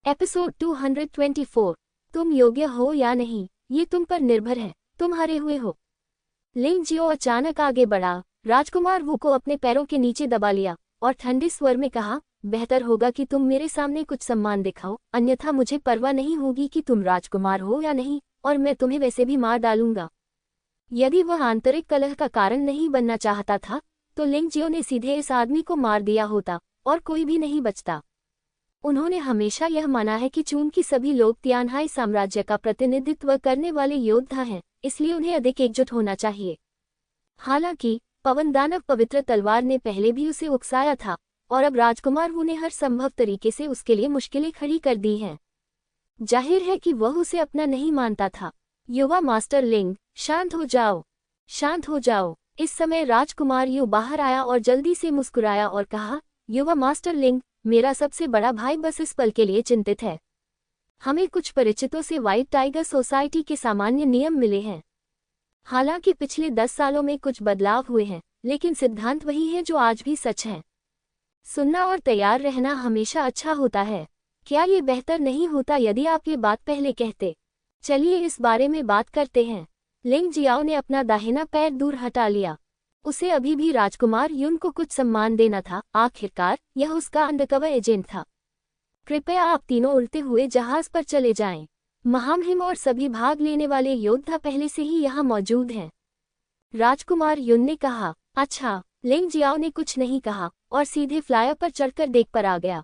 Episode 224। तुम योग्य हो या नहीं, ये तुम पर निर्भर है। तुम हारे हुए हो। लिंग जियो अचानक आगे बढ़ा। राजकुमार वू को अपने पैरों के नीचे दबा लिया और ठंडे स्वर में कहा, बेहतर होगा कि तुम मेरे सामने कुछ सम्मान दिखाओ, अन्यथा मुझे परवाह नहीं होगी कि तुम राजकुमार हो या नहीं, और मैं तुम्हें वैसे भी मार डालूंगा। यदि वह आंतरिक कलह का कारण नहीं बनना चाहता था तो लिंग जियो ने सीधे इस आदमी को मार दिया होता और कोई भी नहीं बचता। उन्होंने हमेशा यह माना है कि चूंकि सभी लोग तियानहाई साम्राज्य का प्रतिनिधित्व करने वाले योद्धा हैं, इसलिए उन्हें अधिक एकजुट होना चाहिए। हालांकि पवन दानव पवित्र तलवार ने पहले भी उसे उकसाया था और अब राजकुमार वू ने हर संभव तरीके से उसके लिए मुश्किलें खड़ी कर दी हैं। जाहिर है कि वह उसे अपना नहीं मानता था। युवा मास्टर लिंग, शांत हो जाओ, शांत हो जाओ। इस समय राजकुमार यू बाहर आया और जल्दी से मुस्कुराया और कहा, युवा मास्टर लिंग, मेरा सबसे बड़ा भाई बस इस पल के लिए चिंतित है। हमें कुछ परिचितों से व्हाइट टाइगर सोसाइटी के सामान्य नियम मिले हैं। हालांकि पिछले 10 सालों में कुछ बदलाव हुए हैं, लेकिन सिद्धांत वही है जो आज भी सच है। सुनना और तैयार रहना हमेशा अच्छा होता है। क्या ये बेहतर नहीं होता यदि आप ये बात पहले कहते? चलिए इस बारे में बात करते हैं। लिंग जियाओ ने अपना दाहिना पैर दूर हटा लिया। उसे अभी भी राजकुमार युन को कुछ सम्मान देना था। आखिरकार यह उसका अंडरकवर एजेंट था। कृपया आप तीनों उड़ते हुए जहाज पर चले जाएं। महामहिम और सभी भाग लेने वाले योद्धा पहले से ही यहाँ मौजूद हैं। राजकुमार युन ने कहा। अच्छा। लिंग जियाओ ने कुछ नहीं कहा और सीधे फ्लायर पर चढ़कर डेक पर आ गया।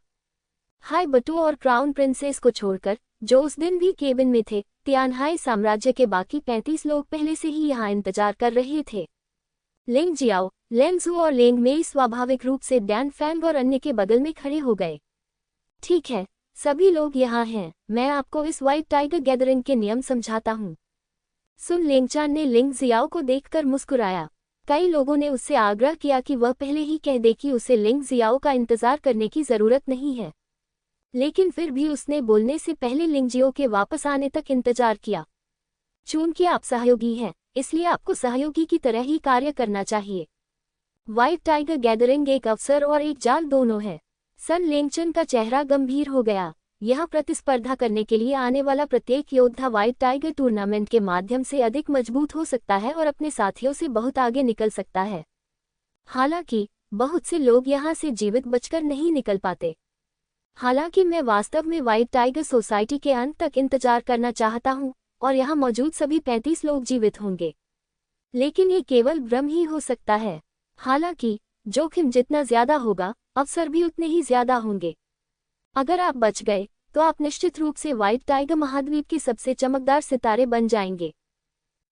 हाई बटू और क्राउन प्रिंसेस को छोड़कर, जो उस दिन भी केबिन में थे, तियानहाई साम्राज्य के बाकी 35 लोग पहले से ही यहाँ इंतजार कर रहे थे। लिंग जियाओ, लेंगजू और लेंग मेई स्वाभाविक रूप से डैन फैंग और अन्य के बगल में खड़े हो गए। ठीक है, सभी लोग यहाँ हैं। मैं आपको इस व्हाइट टाइगर गैदरिंग के नियम समझाता हूँ। सुन लेंगचान ने लिंग जियाओ को देखकर मुस्कुराया। कई लोगों ने उससे आग्रह किया कि वह पहले ही कह दे कि उसे लिंग जियाओ का इंतजार करने की जरूरत नहीं है, लेकिन फिर भी उसने बोलने से पहले लिंग जियो के वापस आने तक इंतजार किया। चूंकि आप सहयोगी हैं, इसलिए आपको सहयोगी की तरह ही कार्य करना चाहिए। व्हाइट टाइगर गैदरिंग एक अवसर और एक जाल दोनों है। सन लेंगचन का चेहरा गंभीर हो गया। यह प्रतिस्पर्धा करने के लिए आने वाला प्रत्येक योद्धा व्हाइट टाइगर टूर्नामेंट के माध्यम से अधिक मजबूत हो सकता है और अपने साथियों से बहुत आगे निकल सकता है। हालांकि बहुत से लोग यहाँ से जीवित बचकर नहीं निकल पाते। हालांकि मैं वास्तव में व्हाइट टाइगर सोसाइटी के अंत तक इंतजार करना चाहता हूँ और यहाँ मौजूद सभी 35 लोग जीवित होंगे, लेकिन ये केवल भ्रम ही हो सकता है। हालांकि जोखिम जितना ज्यादा होगा, अवसर भी उतने ही ज्यादा होंगे। अगर आप बच गए तो आप निश्चित रूप से व्हाइट टाइगर महाद्वीप के सबसे चमकदार सितारे बन जाएंगे।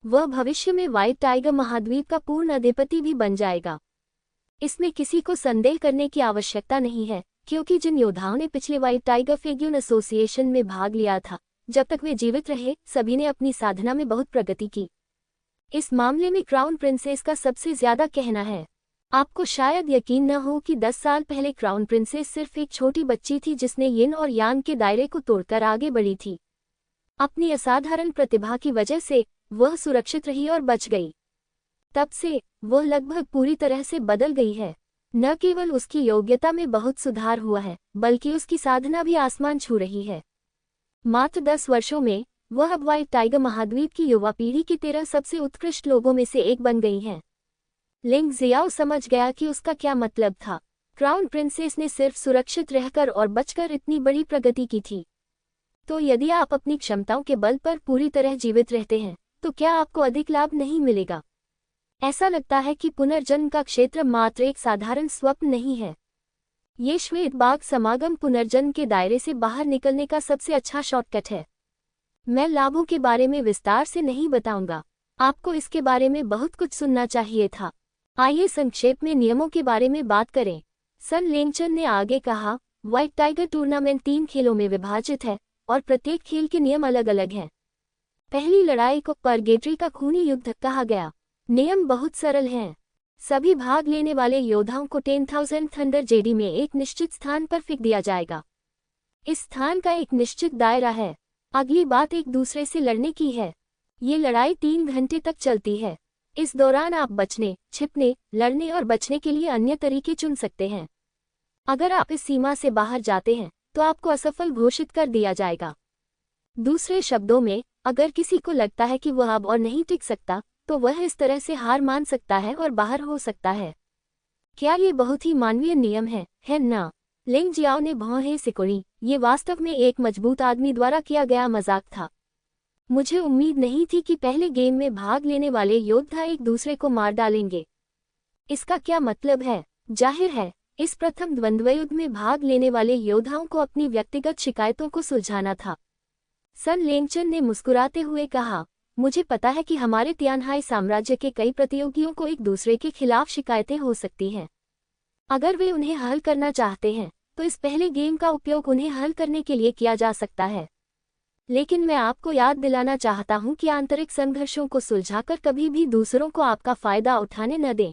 वह भविष्य में व्हाइट टाइगर महाद्वीप का पूर्ण अधिपति भी बन जाएगा। इसमें किसी को संदेह करने की आवश्यकता नहीं है, क्योंकि जिन योद्धाओं ने पिछले व्हाइट टाइगर फेग्यून एसोसिएशन में भाग लिया था, जब तक वे जीवित रहे, सभी ने अपनी साधना में बहुत प्रगति की। इस मामले में क्राउन प्रिंसेस का सबसे ज्यादा कहना है। आपको शायद यकीन न हो कि 10 साल पहले क्राउन प्रिंसेस सिर्फ एक छोटी बच्ची थी जिसने यिन और यांग के दायरे को तोड़कर आगे बढ़ी थी। अपनी असाधारण प्रतिभा की वजह से वह सुरक्षित रही और बच गई। तब से वह लगभग पूरी तरह से बदल गई है। न केवल उसकी योग्यता में बहुत सुधार हुआ है, बल्कि उसकी साधना भी आसमान छू रही है। मात्र 10 वर्षों में वह अब व्हाइट टाइगर महाद्वीप की युवा पीढ़ी की 13 सबसे उत्कृष्ट लोगों में से एक बन गई हैं। लिंग जियाओ समझ गया कि उसका क्या मतलब था। क्राउन प्रिंसेस ने सिर्फ सुरक्षित रहकर और बचकर इतनी बड़ी प्रगति की थी। तो यदि आप अपनी क्षमताओं के बल पर पूरी तरह जीवित रहते हैं, तो क्या आपको अधिक लाभ नहीं मिलेगा? ऐसा लगता है कि पुनर्जन्म का क्षेत्र मात्र एक साधारण स्वप्न नहीं है। ये श्वेत बाघ समागम पुनर्जन्म के दायरे से बाहर निकलने का सबसे अच्छा शॉर्टकट है। मैं लाभों के बारे में विस्तार से नहीं बताऊंगा, आपको इसके बारे में बहुत कुछ सुनना चाहिए था। आइए संक्षेप में नियमों के बारे में बात करें। सन लेंगचन ने आगे कहा, व्हाइट टाइगर टूर्नामेंट 3 खेलों में विभाजित है और प्रत्येक खेल के नियम अलग अलग हैं। पहली लड़ाई को परगेटरी का खूनी युद्ध कहा गया। नियम बहुत सरल हैं। सभी भाग लेने वाले योद्धाओं को 10,000 थंडर जेडी में एक निश्चित स्थान पर फेंक दिया जाएगा। इस स्थान का एक निश्चित दायरा है। अगली बात एक दूसरे से लड़ने की है। ये लड़ाई 3 घंटे तक चलती है। इस दौरान आप बचने, छिपने, लड़ने और बचने के लिए अन्य तरीके चुन सकते हैं। अगर आप इस सीमा से बाहर जाते हैं तो आपको असफल घोषित कर दिया जाएगा। दूसरे शब्दों में, अगर किसी को लगता है कि वह अब और नहीं टिक सकता, तो वह इस तरह से हार मान सकता है और बाहर हो सकता है। क्या ये बहुत ही मानवीय नियम है ना? लिंग जियाओ ने भौहें सिकुड़ी। ये वास्तव में एक मजबूत आदमी द्वारा किया गया मजाक था। मुझे उम्मीद नहीं थी कि पहले गेम में भाग लेने वाले योद्धा एक दूसरे को मार डालेंगे। इसका क्या मतलब है? जाहिर है, इस प्रथम द्वंद्वयुद्ध में भाग लेने वाले योद्धाओं को अपनी व्यक्तिगत शिकायतों को सुलझाना था। सन लेंगचन ने मुस्कुराते हुए कहा, मुझे पता है कि हमारे तियानहाई साम्राज्य के कई प्रतियोगियों को एक दूसरे के खिलाफ शिकायतें हो सकती हैं। अगर वे उन्हें हल करना चाहते हैं, तो इस पहले गेम का उपयोग उन्हें हल करने के लिए किया जा सकता है। लेकिन मैं आपको याद दिलाना चाहता हूं कि आंतरिक संघर्षों को सुलझाकर कभी भी दूसरों को आपका फायदा उठाने न दें।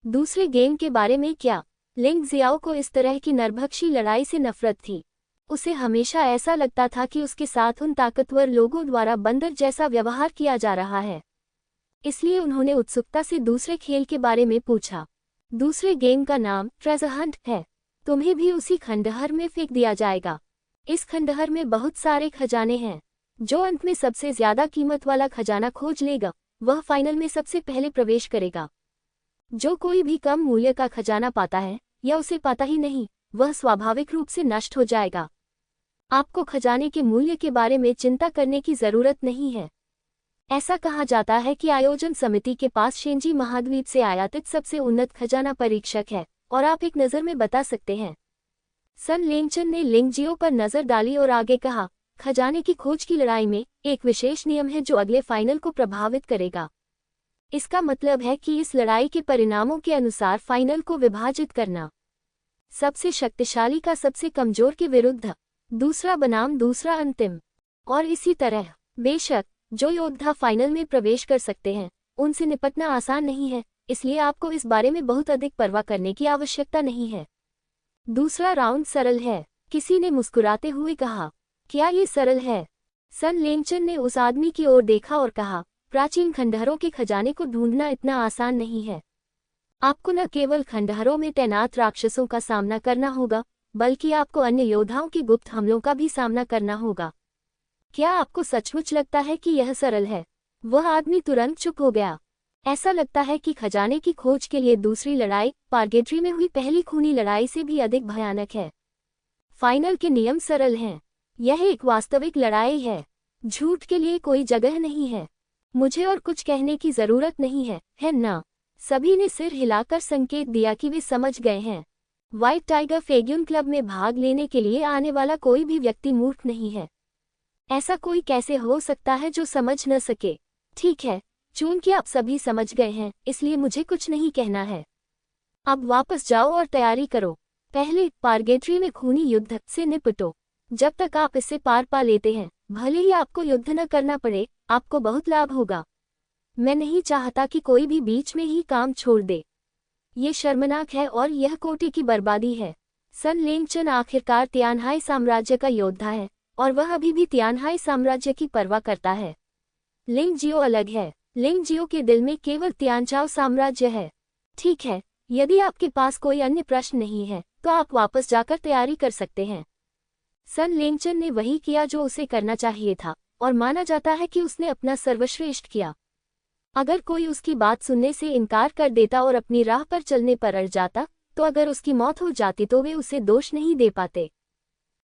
दूसरे गेम के बारे में क्या? लिंग जियाओ को इस तरह की नरभक्षी लड़ाई से नफरत थी। उसे हमेशा ऐसा लगता था कि उसके साथ उन ताकतवर लोगों द्वारा बंदर जैसा व्यवहार किया जा रहा है। इसलिए उन्होंने उत्सुकता से दूसरे खेल के बारे में पूछा। दूसरे गेम का नाम ट्रेजर हंट है। तुम्हें भी उसी खंडहर में फेंक दिया जाएगा। इस खंडहर में बहुत सारे खजाने हैं। जो अंत में सबसे ज्यादा कीमत वाला खजाना खोज लेगा, वह फाइनल में सबसे पहले प्रवेश करेगा। जो कोई भी कम मूल्य का खजाना पाता है, या उसे पाता ही नहीं, वह स्वाभाविक रूप से नष्ट हो जाएगा। आपको खजाने के मूल्य के बारे में चिंता करने की जरूरत नहीं है। ऐसा कहा जाता है कि आयोजन समिति के पास शेंजी महाद्वीप से आयातित सबसे उन्नत खजाना परीक्षक है, और आप एक नज़र में बता सकते हैं। सन लेंगचन ने लिंगजियो पर नजर डाली और आगे कहा, खजाने की खोज की लड़ाई में एक विशेष नियम है जो अगले फाइनल को प्रभावित करेगा। इसका मतलब है कि इस लड़ाई के परिणामों के अनुसार फाइनल को विभाजित करना। सबसे शक्तिशाली का सबसे कमजोर के विरुद्ध, दूसरा बनाम दूसरा अंतिम, और इसी तरह। बेशक, जो योद्धा फाइनल में प्रवेश कर सकते हैं, उनसे निपटना आसान नहीं है, इसलिए आपको इस बारे में बहुत अधिक परवाह करने की आवश्यकता नहीं है। दूसरा राउंड सरल है, किसी ने मुस्कुराते हुए कहा। क्या ये सरल है? सन लेंगचन ने उस आदमी की ओर देखा और कहा, प्राचीन खंडहरों के खजाने को ढूंढना इतना आसान नहीं है। आपको न केवल खंडहरों में तैनात राक्षसों का सामना करना होगा, बल्कि आपको अन्य योद्धाओं के गुप्त हमलों का भी सामना करना होगा। क्या आपको सचमुच लगता है कि यह सरल है? वह आदमी तुरंत चुप हो गया। ऐसा लगता है कि खजाने की खोज के लिए दूसरी लड़ाई पार्गेट्री में हुई पहली खूनी लड़ाई से भी अधिक भयानक है। फाइनल के नियम सरल हैं। यह एक वास्तविक लड़ाई है। झूठ के लिए कोई जगह नहीं है। मुझे और कुछ कहने की जरूरत नहीं है ना? सभी ने सिर हिलाकर संकेत दिया कि वे समझ गए हैं। व्हाइट टाइगर फेग्यून क्लब में भाग लेने के लिए आने वाला कोई भी व्यक्ति मूर्ख नहीं है। ऐसा कोई कैसे हो सकता है जो समझ न सके? ठीक है, चूंकि आप सभी समझ गए हैं, इसलिए मुझे कुछ नहीं कहना है। अब वापस जाओ और तैयारी करो। पहले पार्गेट्री में खूनी युद्ध से निपटो। जब तक आप इससे पार पा लेते हैं, भले ही आपको युद्ध न करना पड़े, आपको बहुत लाभ होगा। मैं नहीं चाहता कि कोई भी बीच में ही काम छोड़ दे। ये शर्मनाक है और यह कोटि की बर्बादी है। सन लेंगचन आखिरकार तियानहाई साम्राज्य का योद्धा है, और वह अभी भी तियानहाई साम्राज्य की परवाह करता है। लिंगजियो अलग है। लिंगजियो के दिल में केवल तियानचाओ साम्राज्य है। ठीक है, यदि आपके पास कोई अन्य प्रश्न नहीं है, तो आप वापस जाकर तैयारी कर सकते हैं। सन लेंगचन ने वही किया जो उसे करना चाहिए था, और माना जाता है कि उसने अपना सर्वश्रेष्ठ किया। अगर कोई उसकी बात सुनने से इनकार कर देता और अपनी राह पर चलने पर अड़ जाता, तो अगर उसकी मौत हो जाती तो वे उसे दोष नहीं दे पाते।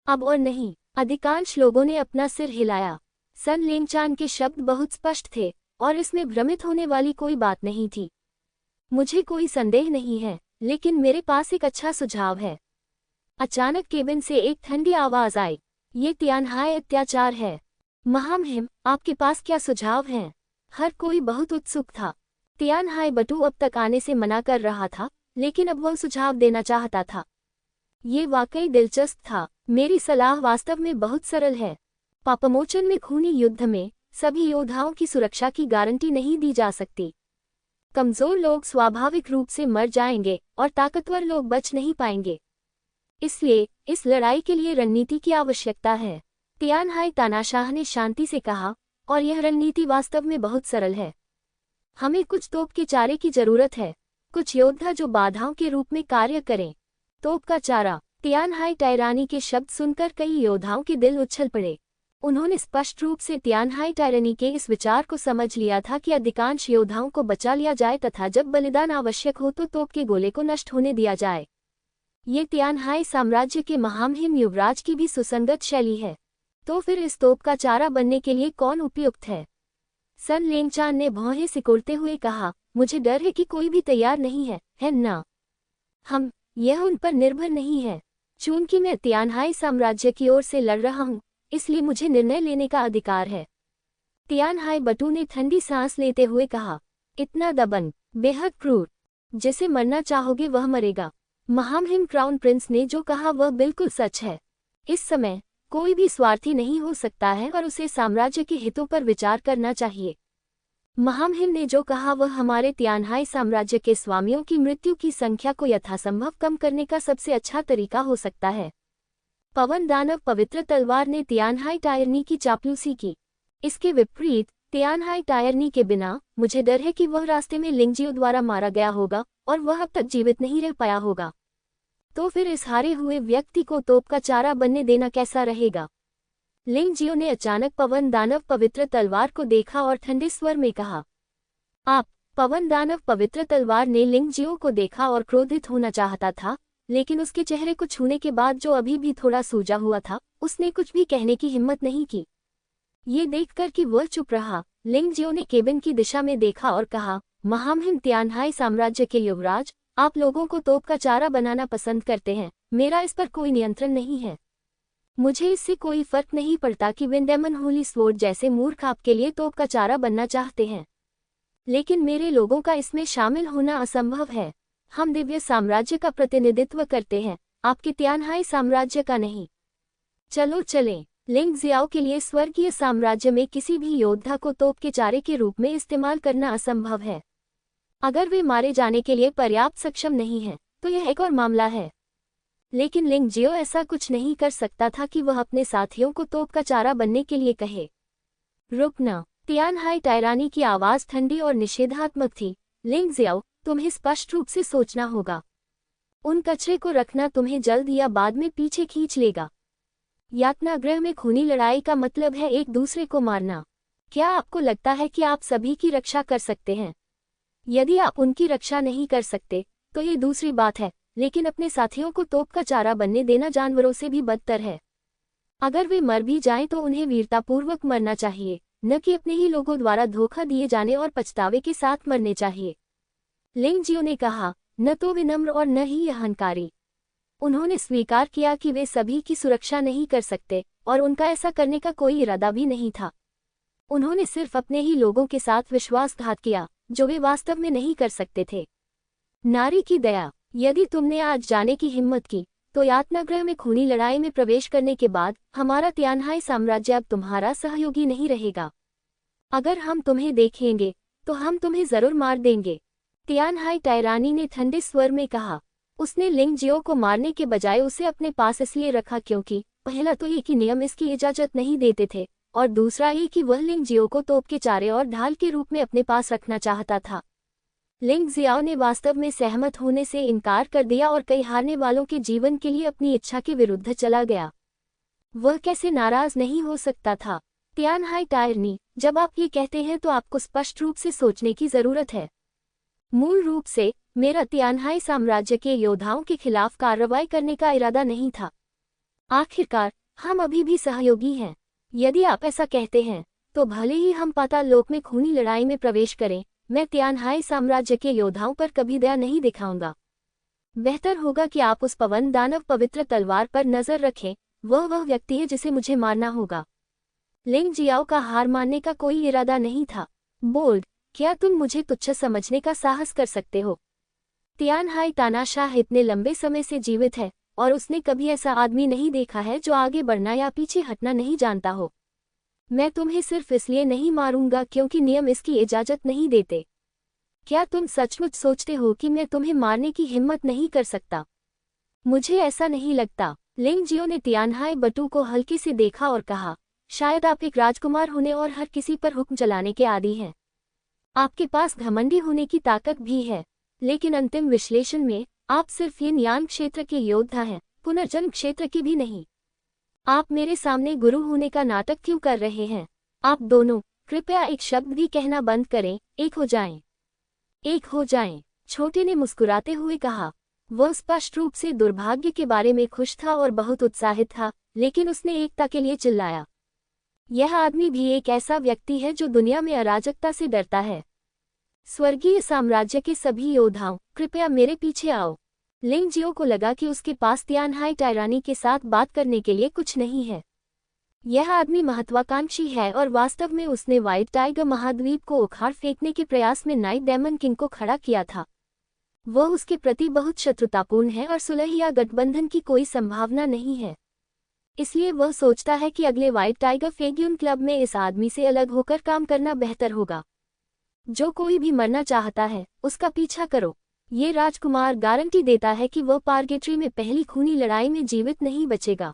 अब और नहीं। अधिकांश लोगों ने अपना सिर हिलाया। सन लेंगचान के शब्द बहुत स्पष्ट थे, और इसमें भ्रमित होने वाली कोई बात नहीं थी। मुझे कोई संदेह नहीं है, लेकिन मेरे पास एक अच्छा सुझाव है। अचानक केबिन से एक ठंडी आवाज आई। ये तियानहाई अत्याचार है। महामहिम, आपके पास क्या सुझाव हैं? हर कोई बहुत उत्सुक था। तियानहाई बटू अब तक आने से मना कर रहा था, लेकिन अब वह सुझाव देना चाहता था। ये वाकई दिलचस्प था। मेरी सलाह वास्तव में बहुत सरल है। पापमोचन में खूनी युद्ध में सभी योद्धाओं की सुरक्षा की गारंटी नहीं दी जा सकती। कमजोर लोग स्वाभाविक रूप से मर जाएंगे और ताकतवर लोग बच नहीं पाएंगे। इसलिए इस लड़ाई के लिए रणनीति की आवश्यकता है। तियानहाई तानाशाह ने शांति से कहा, और यह रणनीति वास्तव में बहुत सरल है। हमें कुछ तोप के चारे की जरूरत है। कुछ योद्धा जो बाधाओं के रूप में कार्य करें। तोप का चारा। तियानहाई टायरानी के शब्द सुनकर कई योद्धाओं के दिल उछल पड़े। उन्होंने स्पष्ट रूप से तियानहाई टायरानी के इस विचार को समझ लिया था कि अधिकांश योद्धाओं को बचा लिया जाए तथा जब बलिदान आवश्यक हो तो तोप के गोले को नष्ट होने दिया जाए। ये तियानहाई साम्राज्य के महामहिम युवराज की भी सुसंगत शैली है। तो फिर इस तोप का चारा बनने के लिए कौन उपयुक्त है? सन लेंगचान ने भौहें सिकुड़ते हुए कहा, मुझे डर है कि कोई भी तैयार नहीं है ना? यह उन पर निर्भर नहीं है। चूंकि मैं तियानहाई साम्राज्य की ओर से लड़ रहा हूँ, इसलिए मुझे निर्णय लेने का अधिकार है। तियानहाई बटू ने ठंडी सांस लेते हुए कहा, इतना दबंग, बेहद क्रूर। जिसे मरना चाहोगे वह मरेगा। महामहिम क्राउन प्रिंस ने जो कहा वह बिल्कुल सच है। इस समय कोई भी स्वार्थी नहीं हो सकता है और उसे साम्राज्य के हितों पर विचार करना चाहिए। महामहिम ने जो कहा वह हमारे तियानहाई साम्राज्य के स्वामियों की मृत्यु की संख्या को यथासंभव कम करने का सबसे अच्छा तरीका हो सकता है। पवन दानव पवित्र तलवार ने तियानहाई टायरनी की चापलूसी की। इसके विपरीत तियानहाई टायरनी के बिना मुझे डर है कि वह रास्ते में लिंगजियो द्वारा मारा गया होगा और वह अब तक जीवित नहीं रह पाया होगा। तो फिर इस हारे हुए व्यक्ति को तोप का चारा बनने देना कैसा रहेगा? लिंगजियो ने अचानक पवन दानव पवित्र तलवार को देखा और ठंडे स्वर में कहा, आप? पवन दानव पवित्र तलवार ने लिंगजियो को देखा और क्रोधित होना चाहता था, लेकिन उसके चेहरे को छूने के बाद जो अभी भी थोड़ा सूजा हुआ था, उसने कुछ भी कहने की हिम्मत नहीं की। ये देखकर कि वह चुप रहा, लिंगजियो ने केबिन की दिशा में देखा और कहा, महामहिम तियानहाई साम्राज्य के युवराज, आप लोगों को तोप का चारा बनाना पसंद करते हैं, मेरा इस पर कोई नियंत्रण नहीं है। मुझे इससे कोई फर्क नहीं पड़ता कि विंडेमन होली स्वॉर्ड जैसे मूर्ख आपके लिए तोप का चारा बनना चाहते हैं, लेकिन मेरे लोगों का इसमें शामिल होना असंभव है। हम दिव्य साम्राज्य का प्रतिनिधित्व करते हैं, आपके तियानहाई साम्राज्य का नहीं। चलो चलें। लिंगजियाओ के लिए स्वर्गीय साम्राज्य में किसी भी योद्धा को तोप के चारे के रूप में इस्तेमाल करना असंभव है। अगर वे मारे जाने के लिए पर्याप्त सक्षम नहीं हैं, तो यह एक और मामला है। लेकिन लिंगजियो ऐसा कुछ नहीं कर सकता था कि वह अपने साथियों को तोप का चारा बनने के लिए कहे। रुकना। तियानहाई टायरानी की आवाज ठंडी और निषेधात्मक थी। लिंगजियाओ, तुम्हें स्पष्ट रूप से सोचना होगा। उन कचरे को रखना तुम्हें जल्द या बाद में पीछे खींच लेगा। यातनागृह में खूनी लड़ाई का मतलब है एक दूसरे को मारना। क्या आपको लगता है कि आप सभी की रक्षा कर सकते हैं? यदि आप उनकी रक्षा नहीं कर सकते, तो ये दूसरी बात है, लेकिन अपने साथियों को तोप का चारा बनने देना जानवरों से भी बदतर है। अगर वे मर भी जाएं तो उन्हें वीरतापूर्वक मरना चाहिए, न कि अपने ही लोगों द्वारा धोखा दिए जाने और पछतावे के साथ मरने चाहिए। लिंगजियो ने कहा, न तो विनम्र और न ही अहंकारी। उन्होंने स्वीकार किया कि वे सभी की सुरक्षा नहीं कर सकते, और उनका ऐसा करने का कोई इरादा भी नहीं था। उन्होंने सिर्फ अपने ही लोगों के साथ विश्वासघात किया, जो वे वास्तव में नहीं कर सकते थे। नारी की दया। यदि तुमने आज जाने की हिम्मत की, तो यातनागृह में खूनी लड़ाई में प्रवेश करने के बाद हमारा तियानहाई साम्राज्य अब तुम्हारा सहयोगी नहीं रहेगा। अगर हम तुम्हें देखेंगे, तो हम तुम्हें जरूर मार देंगे। तियानहाई टायरानी ने ठंडे स्वर में कहा। उसने लिंगजियो को मारने के बजाय उसे अपने पास इसलिए रखा क्योंकि पहला तो ये कि नियम इसकी इजाजत नहीं देते थे, और दूसरा ये कि वह लिंगजियो को तोप के चारे और ढाल के रूप में अपने पास रखना चाहता था। लिंगजियाओ ने वास्तव में सहमत होने से इनकार कर दिया और कई हारने वालों के जीवन के लिए अपनी इच्छा के विरुद्ध चला गया। वह कैसे नाराज नहीं हो सकता था? तियानहाई टायरनी, जब आप ये कहते हैं तो आपको स्पष्ट रूप से सोचने की जरूरत है। मूल रूप से मेरा तियानहाई साम्राज्य के योद्धाओं के खिलाफ कार्रवाई करने का इरादा नहीं था। आखिरकार हम अभी भी सहयोगी हैं। यदि आप ऐसा कहते हैं, तो भले ही हम पाताल लोक में खूनी लड़ाई में प्रवेश करें, मैं तियानहाई साम्राज्य के योद्धाओं पर कभी दया नहीं दिखाऊंगा। बेहतर होगा कि आप उस पवन दानव पवित्र तलवार पर नजर रखें, वह व्यक्ति है जिसे मुझे मारना होगा। लिंगजियाओ का हार मानने का कोई इरादा नहीं था। बोल्ड, क्या तुम मुझे तुच्छ समझने का साहस कर सकते हो? तियानहाई तानाशाह इतने लंबे समय से जीवित है, और उसने कभी ऐसा आदमी नहीं देखा है जो आगे बढ़ना या पीछे हटना नहीं जानता हो। मैं तुम्हें सिर्फ इसलिए नहीं मारूंगा क्योंकि नियम इसकी इजाजत नहीं देते। क्या तुम सचमुच सोचते हो कि मैं तुम्हें मारने की हिम्मत नहीं कर सकता? मुझे ऐसा नहीं लगता। लिंगजियो ने तियानहाई बटू को हल्के से देखा और कहा, शायद आप एक राजकुमार होने और हर किसी पर हुक्म चलाने के आदी हैं। आपके पास घमंडी होने की ताकत भी है, लेकिन अंतिम विश्लेषण में आप सिर्फ yin यान क्षेत्र के योद्धा हैं, पुनर्जन्म क्षेत्र की भी नहीं। आप मेरे सामने गुरु होने का नाटक क्यों कर रहे हैं? आप दोनों कृपया एक शब्द भी कहना बंद करें, एक हो जाएं। एक हो जाएं, छोटे ने मुस्कुराते हुए कहा। वह स्पष्ट रूप से दुर्भाग्य के बारे में खुश था और बहुत उत्साहित था, लेकिन उसने एकता के लिए चिल्लाया। यह आदमी भी एक ऐसा व्यक्ति है जो दुनिया में अराजकता से डरता है। स्वर्गीय साम्राज्य के सभी योद्धाओं, कृपया मेरे पीछे आओ। लिंग जियो को लगा कि उसके पास तियानहाई टायरानी के साथ बात करने के लिए कुछ नहीं है। यह आदमी महत्वाकांक्षी है और वास्तव में उसने व्हाइट टाइगर महाद्वीप को उखाड़ फेंकने के प्रयास में नाइट डेमन किंग को खड़ा किया था। वह उसके प्रति बहुत शत्रुतापूर्ण है और सुलह या गठबंधन की कोई संभावना नहीं है। इसलिए वह सोचता है कि अगले व्हाइट टाइगर फेग्यून क्लब में इस आदमी से अलग होकर काम करना बेहतर होगा। जो कोई भी मरना चाहता है, उसका पीछा करो। ये राजकुमार गारंटी देता है कि वह पार्गेट्री में पहली खूनी लड़ाई में जीवित नहीं बचेगा।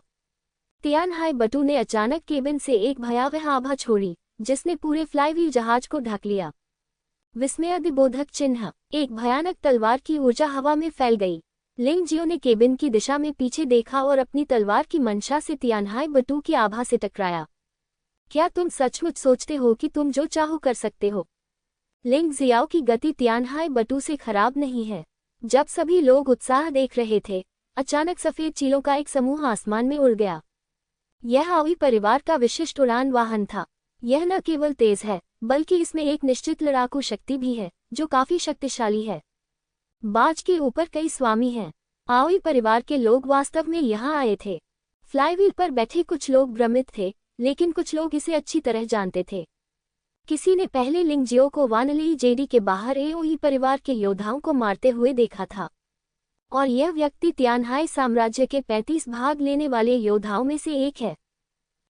तियानहाई बटू ने अचानक केबिन से एक भयावह आभा छोड़ी, जिसने पूरे फ्लाईव्हील जहाज को ढक लिया। विस्मयादिबोधक चिन्ह, एक भयानक तलवार की ऊर्जा हवा में फैल गई। लिंग जियो ने केबिन की दिशा में पीछे देखा और अपनी तलवार की मंशा से तियानहाई बटू की आभा से टकराया। क्या तुम सचमुच सोचते हो कि तुम जो चाहो कर सकते हो? लिंग जियाओ की गति तियानहाई बटू से खराब नहीं है। जब सभी लोग उत्साह देख रहे थे, अचानक सफेद चीलों का एक समूह आसमान में उड़ गया। यह आओई परिवार का विशिष्ट उड़ान वाहन था। यह न केवल तेज है, बल्कि इसमें एक निश्चित लड़ाकू शक्ति भी है, जो काफी शक्तिशाली है। बाज के ऊपर कई स्वामी हैं। आओई परिवार के लोग वास्तव में यहाँ आए थे। फ्लाईव्हील पर बैठे कुछ लोग भ्रमित थे, लेकिन कुछ लोग इसे अच्छी तरह जानते थे। किसी ने पहले लिंग जियो को वानली जेडी के बाहर एओई परिवार के योद्धाओं को मारते हुए देखा था, और यह व्यक्ति तियानहाई साम्राज्य के 35 भाग लेने वाले योद्धाओं में से एक है।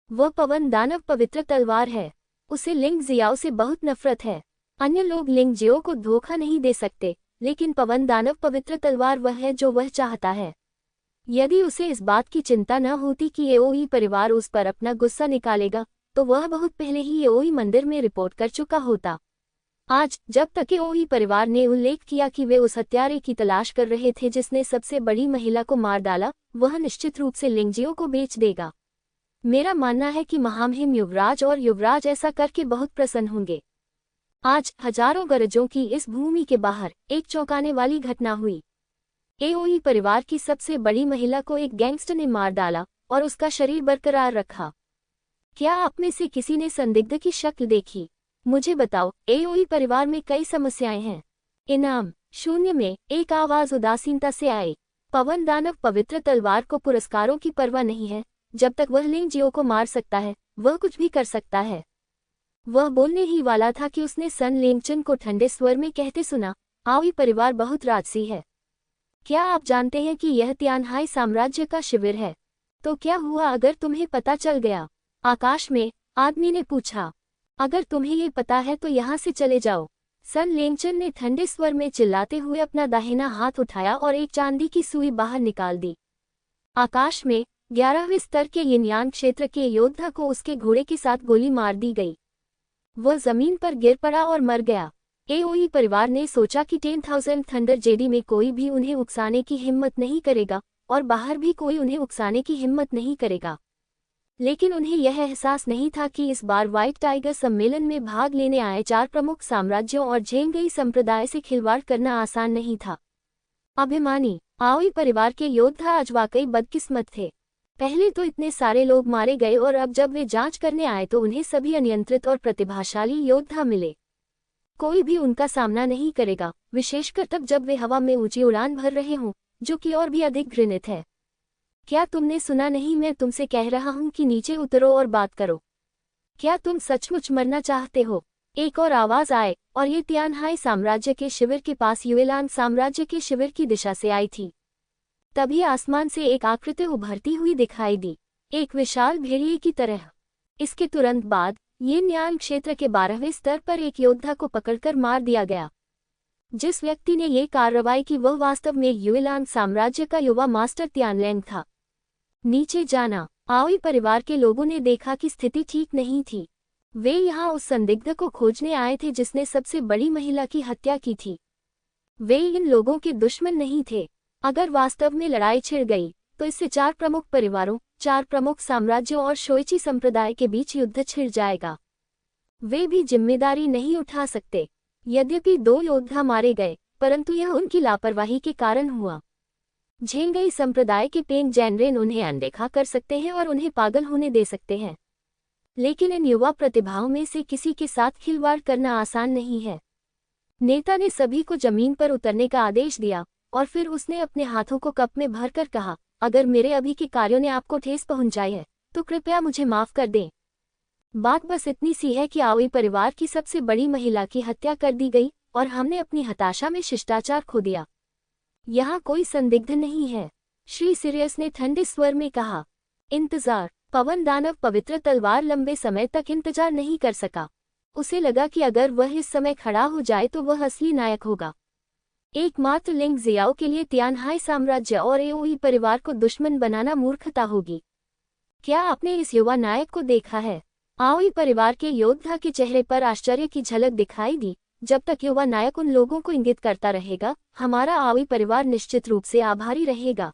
वह पवन दानव पवित्र तलवार है। उसे लिंग जियाओ से बहुत नफरत है। अन्य लोग लिंग जियो को धोखा नहीं दे सकते, लेकिन पवन दानव पवित्र तलवार वह है जो वह चाहता है। यदि उसे इस बात की चिंता न होती कि एओई परिवार उस पर अपना गुस्सा निकालेगा, तो वह बहुत पहले ही एओई मंदिर में रिपोर्ट कर चुका होता। आज, जब तक एओई परिवार ने उल्लेख किया कि वे उस हत्यारे की तलाश कर रहे थे जिसने सबसे बड़ी महिला को मार डाला, वह निश्चित रूप से लिंग जियो को बेच देगा। मेरा मानना है कि महामहिम युवराज और युवराज ऐसा करके बहुत प्रसन्न होंगे। आज हजारों गरजों की इस भूमि के बाहर एक चौंकाने वाली घटना हुई। एओई परिवार की सबसे बड़ी महिला को एक गैंगस्टर ने मार डाला और उसका शरीर बरकरार रखा। क्या आप में से किसी ने संदिग्ध की शक्ल देखी? मुझे बताओ। एओई परिवार में कई समस्याएं हैं। इनाम शून्य में एक आवाज उदासीनता से आई। पवन दानव पवित्र तलवार को पुरस्कारों की परवाह नहीं है। जब तक वह लिंग जियो को मार सकता है, वह कुछ भी कर सकता है। वह बोलने ही वाला था कि उसने सन लेंगचन को ठंडे स्वर में कहते सुना, आओई परिवार बहुत राजसी है। क्या आप जानते हैं कि यह तियानहाई साम्राज्य का शिविर है? तो क्या हुआ अगर तुम्हें पता चल गया? आकाश में आदमी ने पूछा। अगर तुम्हें ये पता है तो यहाँ से चले जाओ। सन लेंगचन ने ठंडे स्वर में चिल्लाते हुए अपना दाहिना हाथ उठाया और एक चांदी की सुई बाहर निकाल दी। आकाश में 11वें स्तर के यिनयान क्षेत्र के योद्धा को उसके घोड़े के साथ गोली मार दी गई। वह जमीन पर गिर पड़ा और मर गया। एओई परिवार ने सोचा कि 10,000 थंडर जेडी में कोई भी उन्हें उकसाने की हिम्मत नहीं करेगा और बाहर भी कोई उन्हें उकसाने की हिम्मत नहीं करेगा। लेकिन उन्हें यह एहसास नहीं था कि इस बार व्हाइट टाइगर सम्मेलन में भाग लेने आए 4 प्रमुख साम्राज्यों और झेंगई संप्रदाय से खिलवाड़ करना आसान नहीं था। अभिमानी आओई परिवार के योद्धा आज वाकई बदकिस्मत थे। पहले तो इतने सारे लोग मारे गए और अब जब वे जांच करने आए तो उन्हें सभी अनियंत्रित और प्रतिभाशाली योद्धा मिले। कोई भी उनका सामना नहीं करेगा, विशेषकर तब जब वे हवा में ऊंची उड़ान भर रहे हों, जो कि और भी अधिक घृणित है। क्या तुमने सुना नहीं? मैं तुमसे कह रहा हूं कि नीचे उतरो और बात करो। क्या तुम सचमुच मरना चाहते हो? एक और आवाज आए, और ये तियानहाई साम्राज्य के शिविर के पास युएलान साम्राज्य के शिविर की दिशा से आई थी। तभी आसमान से एक आकृति उभरती हुई दिखाई दी, एक विशाल भेड़िए की तरह। इसके तुरंत बाद यिनयान क्षेत्र के 12वें स्तर पर एक योद्धा को पकड़कर मार दिया गया। जिस व्यक्ति ने ये कार्रवाई की वह वास्तव में युएलान साम्राज्य का युवा मास्टर तियानलैंग था। नीचे जाना। आओई परिवार के लोगों ने देखा कि स्थिति ठीक नहीं थी। वे यहाँ उस संदिग्ध को खोजने आए थे जिसने सबसे बड़ी महिला की हत्या की थी। वे इन लोगों के दुश्मन नहीं थे। अगर वास्तव में लड़ाई छिड़ गई तो इससे 4 प्रमुख परिवारों, 4 प्रमुख साम्राज्यों और शोइची संप्रदाय के बीच युद्ध छिड़ जाएगा। वे भी जिम्मेदारी नहीं उठा सकते। यद्यपि 2 योद्धा मारे गए, परंतु यह उनकी लापरवाही के कारण हुआ। झेंगई संप्रदाय के पेंग जैनरेन उन्हें अनदेखा कर सकते हैं और उन्हें पागल होने दे सकते हैं, लेकिन इन युवा प्रतिभाओं में से किसी के साथ खिलवाड़ करना आसान नहीं है। नेता ने सभी को जमीन पर उतरने का आदेश दिया और फिर उसने अपने हाथों को कप में भरकर कहा, अगर मेरे अभी के कार्यों ने आपको ठेस पहुंचाई है तो कृपया मुझे माफ कर दें। बात बस इतनी सी है कि आओई परिवार की सबसे बड़ी महिला की हत्या कर दी गई और हमने अपनी हताशा में शिष्टाचार खो दिया। यहाँ कोई संदिग्ध नहीं है, श्री सीरियस ने ठंडे स्वर में कहा। इंतजार। पवन दानव पवित्र तलवार लंबे समय तक इंतजार नहीं कर सका। उसे लगा कि अगर वह इस समय खड़ा हो जाए तो वह असली नायक होगा। एकमात्र लिंग जियाओ के लिए तियानहाई साम्राज्य और एओई परिवार को दुश्मन बनाना मूर्खता होगी। क्या आपने इस युवा नायक को देखा है? आओई परिवार के योद्धा के चेहरे पर आश्चर्य की झलक दिखाई दी। जब तक युवा नायक उन लोगों को इंगित करता रहेगा, हमारा आओई परिवार निश्चित रूप से आभारी रहेगा।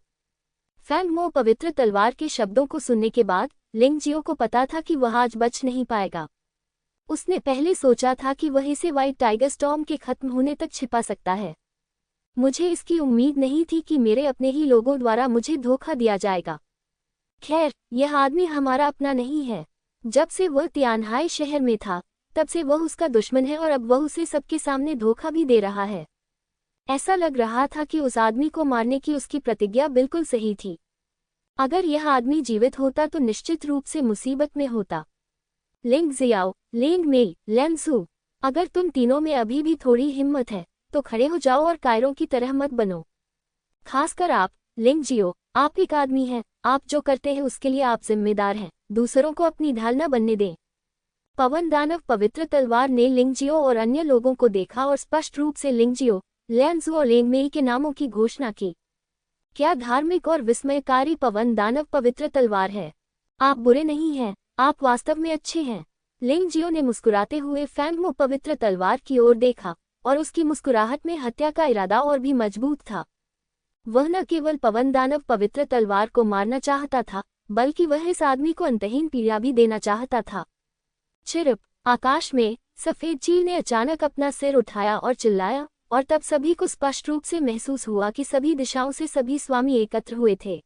फैंग मो पवित्र तलवार के शब्दों को सुनने के बाद लिंग जियो को पता था कि वह आज बच नहीं पाएगा। उसने पहले सोचा था कि वह इसे व्हाइट टाइगर स्टॉर्म के खत्म होने तक छिपा सकता है। मुझे इसकी उम्मीद नहीं थी कि मेरे अपने ही लोगों द्वारा मुझे धोखा दिया जाएगा। खैर, यह आदमी हमारा अपना नहीं है। जब से वह तियानहाई शहर में था, तब से वह उसका दुश्मन है और अब वह उसे सबके सामने धोखा भी दे रहा है। ऐसा लग रहा था कि उस आदमी को मारने की उसकी प्रतिज्ञा बिल्कुल सही थी। अगर यह आदमी जीवित होता तो निश्चित रूप से मुसीबत में होता। लिंग जियाओ, लिंग मेई, लेंसू, अगर तुम तीनों में अभी भी थोड़ी हिम्मत है तो खड़े हो जाओ और कायरों की तरह मत बनो। खासकर आप, लिंग जियो, आप एक आदमी हैं, आप जो करते हैं उसके लिए आप जिम्मेदार हैं, दूसरों को अपनी ढाल न बनने दें। पवन दानव पवित्र तलवार ने लिंग जियो और अन्य लोगों को देखा और स्पष्ट रूप से लिंग जियो, लेंसू और लिंग मेई के नामों की घोषणा की। क्या धार्मिक और विस्मयकारी पवन दानव पवित्र तलवार है। आप बुरे नहीं हैं, आप वास्तव में अच्छे हैं। लिंग जियो ने मुस्कुराते हुए फैंग मो पवित्र तलवार की ओर देखा और उसकी मुस्कुराहट में हत्या का इरादा और भी मजबूत था। वह न केवल पवन दानव पवित्र तलवार को मारना चाहता था, बल्कि वह इस आदमी को अंतहीन पीड़ा भी देना चाहता था। चिरप, आकाश में सफेद चील ने अचानक अपना सिर उठाया और चिल्लाया, और तब सभी को स्पष्ट रूप से महसूस हुआ कि सभी दिशाओं से सभी स्वामी एकत्र हुए थे।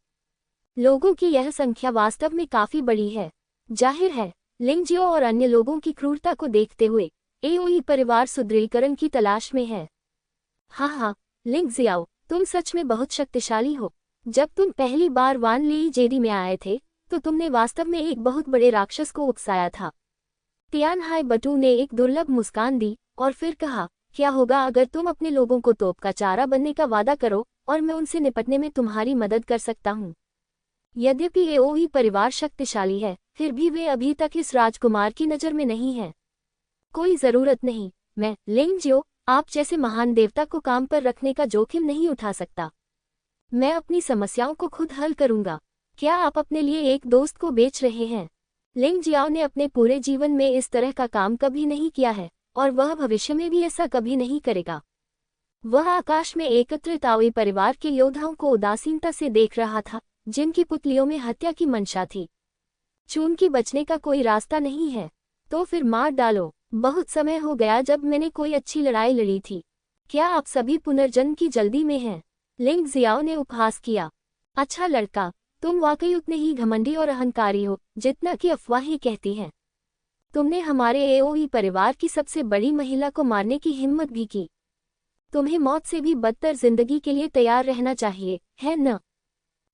लोगों की यह संख्या वास्तव में काफी बड़ी है। जाहिर है, लिंग जियो और अन्य लोगों की क्रूरता को देखते हुए एओई परिवार सुदृढ़ीकरण की तलाश में है। हाँ, लिंग जियाओ, तुम सच में बहुत शक्तिशाली हो। जब तुम पहली बार वान ली जेडी में आए थे तो तुमने वास्तव में एक बहुत बड़े राक्षस को उकसाया था। तियानहाई बटू ने एक दुर्लभ मुस्कान दी और फिर कहा, क्या होगा अगर तुम अपने लोगों को तोप का चारा बनने का वादा करो और मैं उनसे निपटने में तुम्हारी मदद कर सकता हूँ। यद्यपि एओई परिवार शक्तिशाली है, फिर भी वे अभी तक इस राजकुमार की नज़र में नहीं है। कोई जरूरत नहीं, मैं, लिंग जियो, आप जैसे महान देवता को काम पर रखने का जोखिम नहीं उठा सकता। मैं अपनी समस्याओं को खुद हल करूंगा। क्या आप अपने लिए एक दोस्त को बेच रहे हैं? लिंग जियाओ ने अपने पूरे जीवन में इस तरह का काम कभी नहीं किया है और वह भविष्य में भी ऐसा कभी नहीं करेगा। वह आकाश में एकत्रित आओई परिवार के योद्धाओं को उदासीनता से देख रहा था, जिनकी पुतलियों में हत्या की मंशा थी। चून की बचने का कोई रास्ता नहीं है, तो फिर मार डालो। बहुत समय हो गया जब मैंने कोई अच्छी लड़ाई लड़ी थी। क्या आप सभी पुनर्जन्म की जल्दी में हैं? लिंग जियाओ ने उपहास किया। अच्छा लड़का, तुम वाकई उतने ही घमंडी और अहंकारी हो जितना कि अफवाहें कहती हैं। तुमने हमारे एओई परिवार की सबसे बड़ी महिला को मारने की हिम्मत भी की। तुम्हें मौत से भी बदतर जिंदगी के लिए तैयार रहना चाहिए, है न?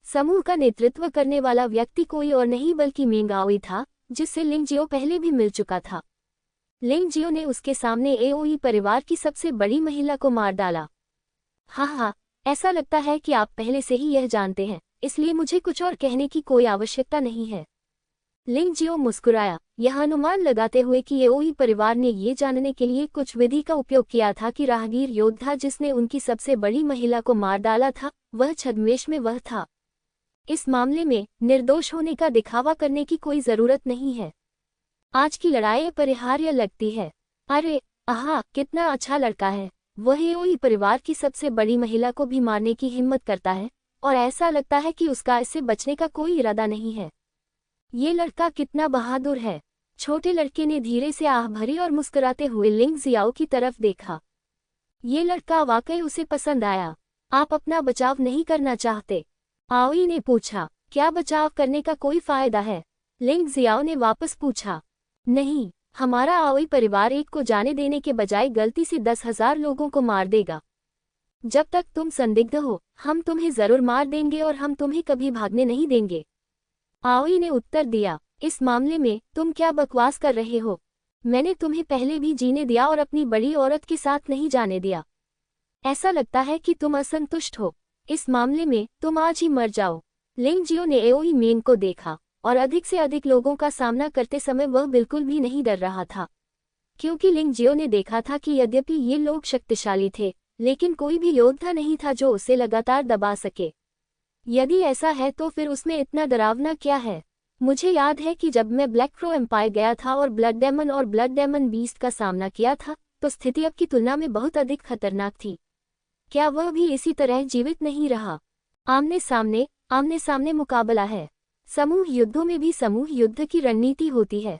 समूह का नेतृत्व करने वाला व्यक्ति कोई और नहीं बल्कि मिंग आओई था, जिससे लिंग जियो पहले भी मिल चुका था। लिंग जियो ने उसके सामने एओई परिवार की सबसे बड़ी महिला को मार डाला। हाँ, ऐसा लगता है कि आप पहले से ही यह जानते हैं, इसलिए मुझे कुछ और कहने की कोई आवश्यकता नहीं है। लिंग जियो मुस्कुराया, यह अनुमान लगाते हुए कि एओई परिवार ने ये जानने के लिए कुछ विधि का उपयोग किया था कि राहगीर योद्धा जिसने उनकी सबसे बड़ी महिला को मार डाला था, वह छद्मवेश में वह था। इस मामले में निर्दोष होने का दिखावा करने की कोई जरूरत नहीं है। आज की लड़ाई अपरिहार्य लगती है। अरे आहा, कितना अच्छा लड़का है। वह एओई परिवार की सबसे बड़ी महिला को भी मारने की हिम्मत करता है, और ऐसा लगता है कि उसका इससे बचने का कोई इरादा नहीं है। ये लड़का कितना बहादुर है। छोटे लड़के ने धीरे से आह भरी और मुस्कुराते हुए लिंग जियाओ की तरफ देखा। ये लड़का वाकई उसे पसंद आया। आप अपना बचाव नहीं करना चाहते? आओई ने पूछा। क्या बचाव करने का कोई फायदा है? लिंग जियाओ ने वापस पूछा। नहीं, हमारा आओई परिवार एक को जाने देने के बजाय गलती से 10,000 लोगों को मार देगा। जब तक तुम संदिग्ध हो, हम तुम्हें जरूर मार देंगे और हम तुम्हें कभी भागने नहीं देंगे। आओई ने उत्तर दिया। इस मामले में तुम क्या बकवास कर रहे हो? मैंने तुम्हें पहले भी जीने दिया और अपनी बड़ी औरत के साथ नहीं जाने दिया। ऐसा लगता है कि तुम असंतुष्ट हो। इस मामले में तुम आज ही मर जाओ। लिंग जियो ने एओई मेंग को देखा और अधिक से अधिक लोगों का सामना करते समय वह बिल्कुल भी नहीं डर रहा था, क्योंकि लिंग जियो ने देखा था कि यद्यपि ये लोग शक्तिशाली थे, लेकिन कोई भी योद्धा नहीं था जो उसे लगातार दबा सके। यदि ऐसा है तो फिर उसमें इतना डरावना क्या है? मुझे याद है कि जब मैं ब्लैक क्रो एम्पायर गया था और ब्लड डेमन और ब्लड डेमन बीस्ट का सामना किया था, तो स्थिति अब की तुलना में बहुत अधिक खतरनाक थी। क्या वह भी इसी तरह जीवित नहीं रहा? आमने सामने मुकाबला है। समूह युद्धों में भी समूह युद्ध की रणनीति होती है।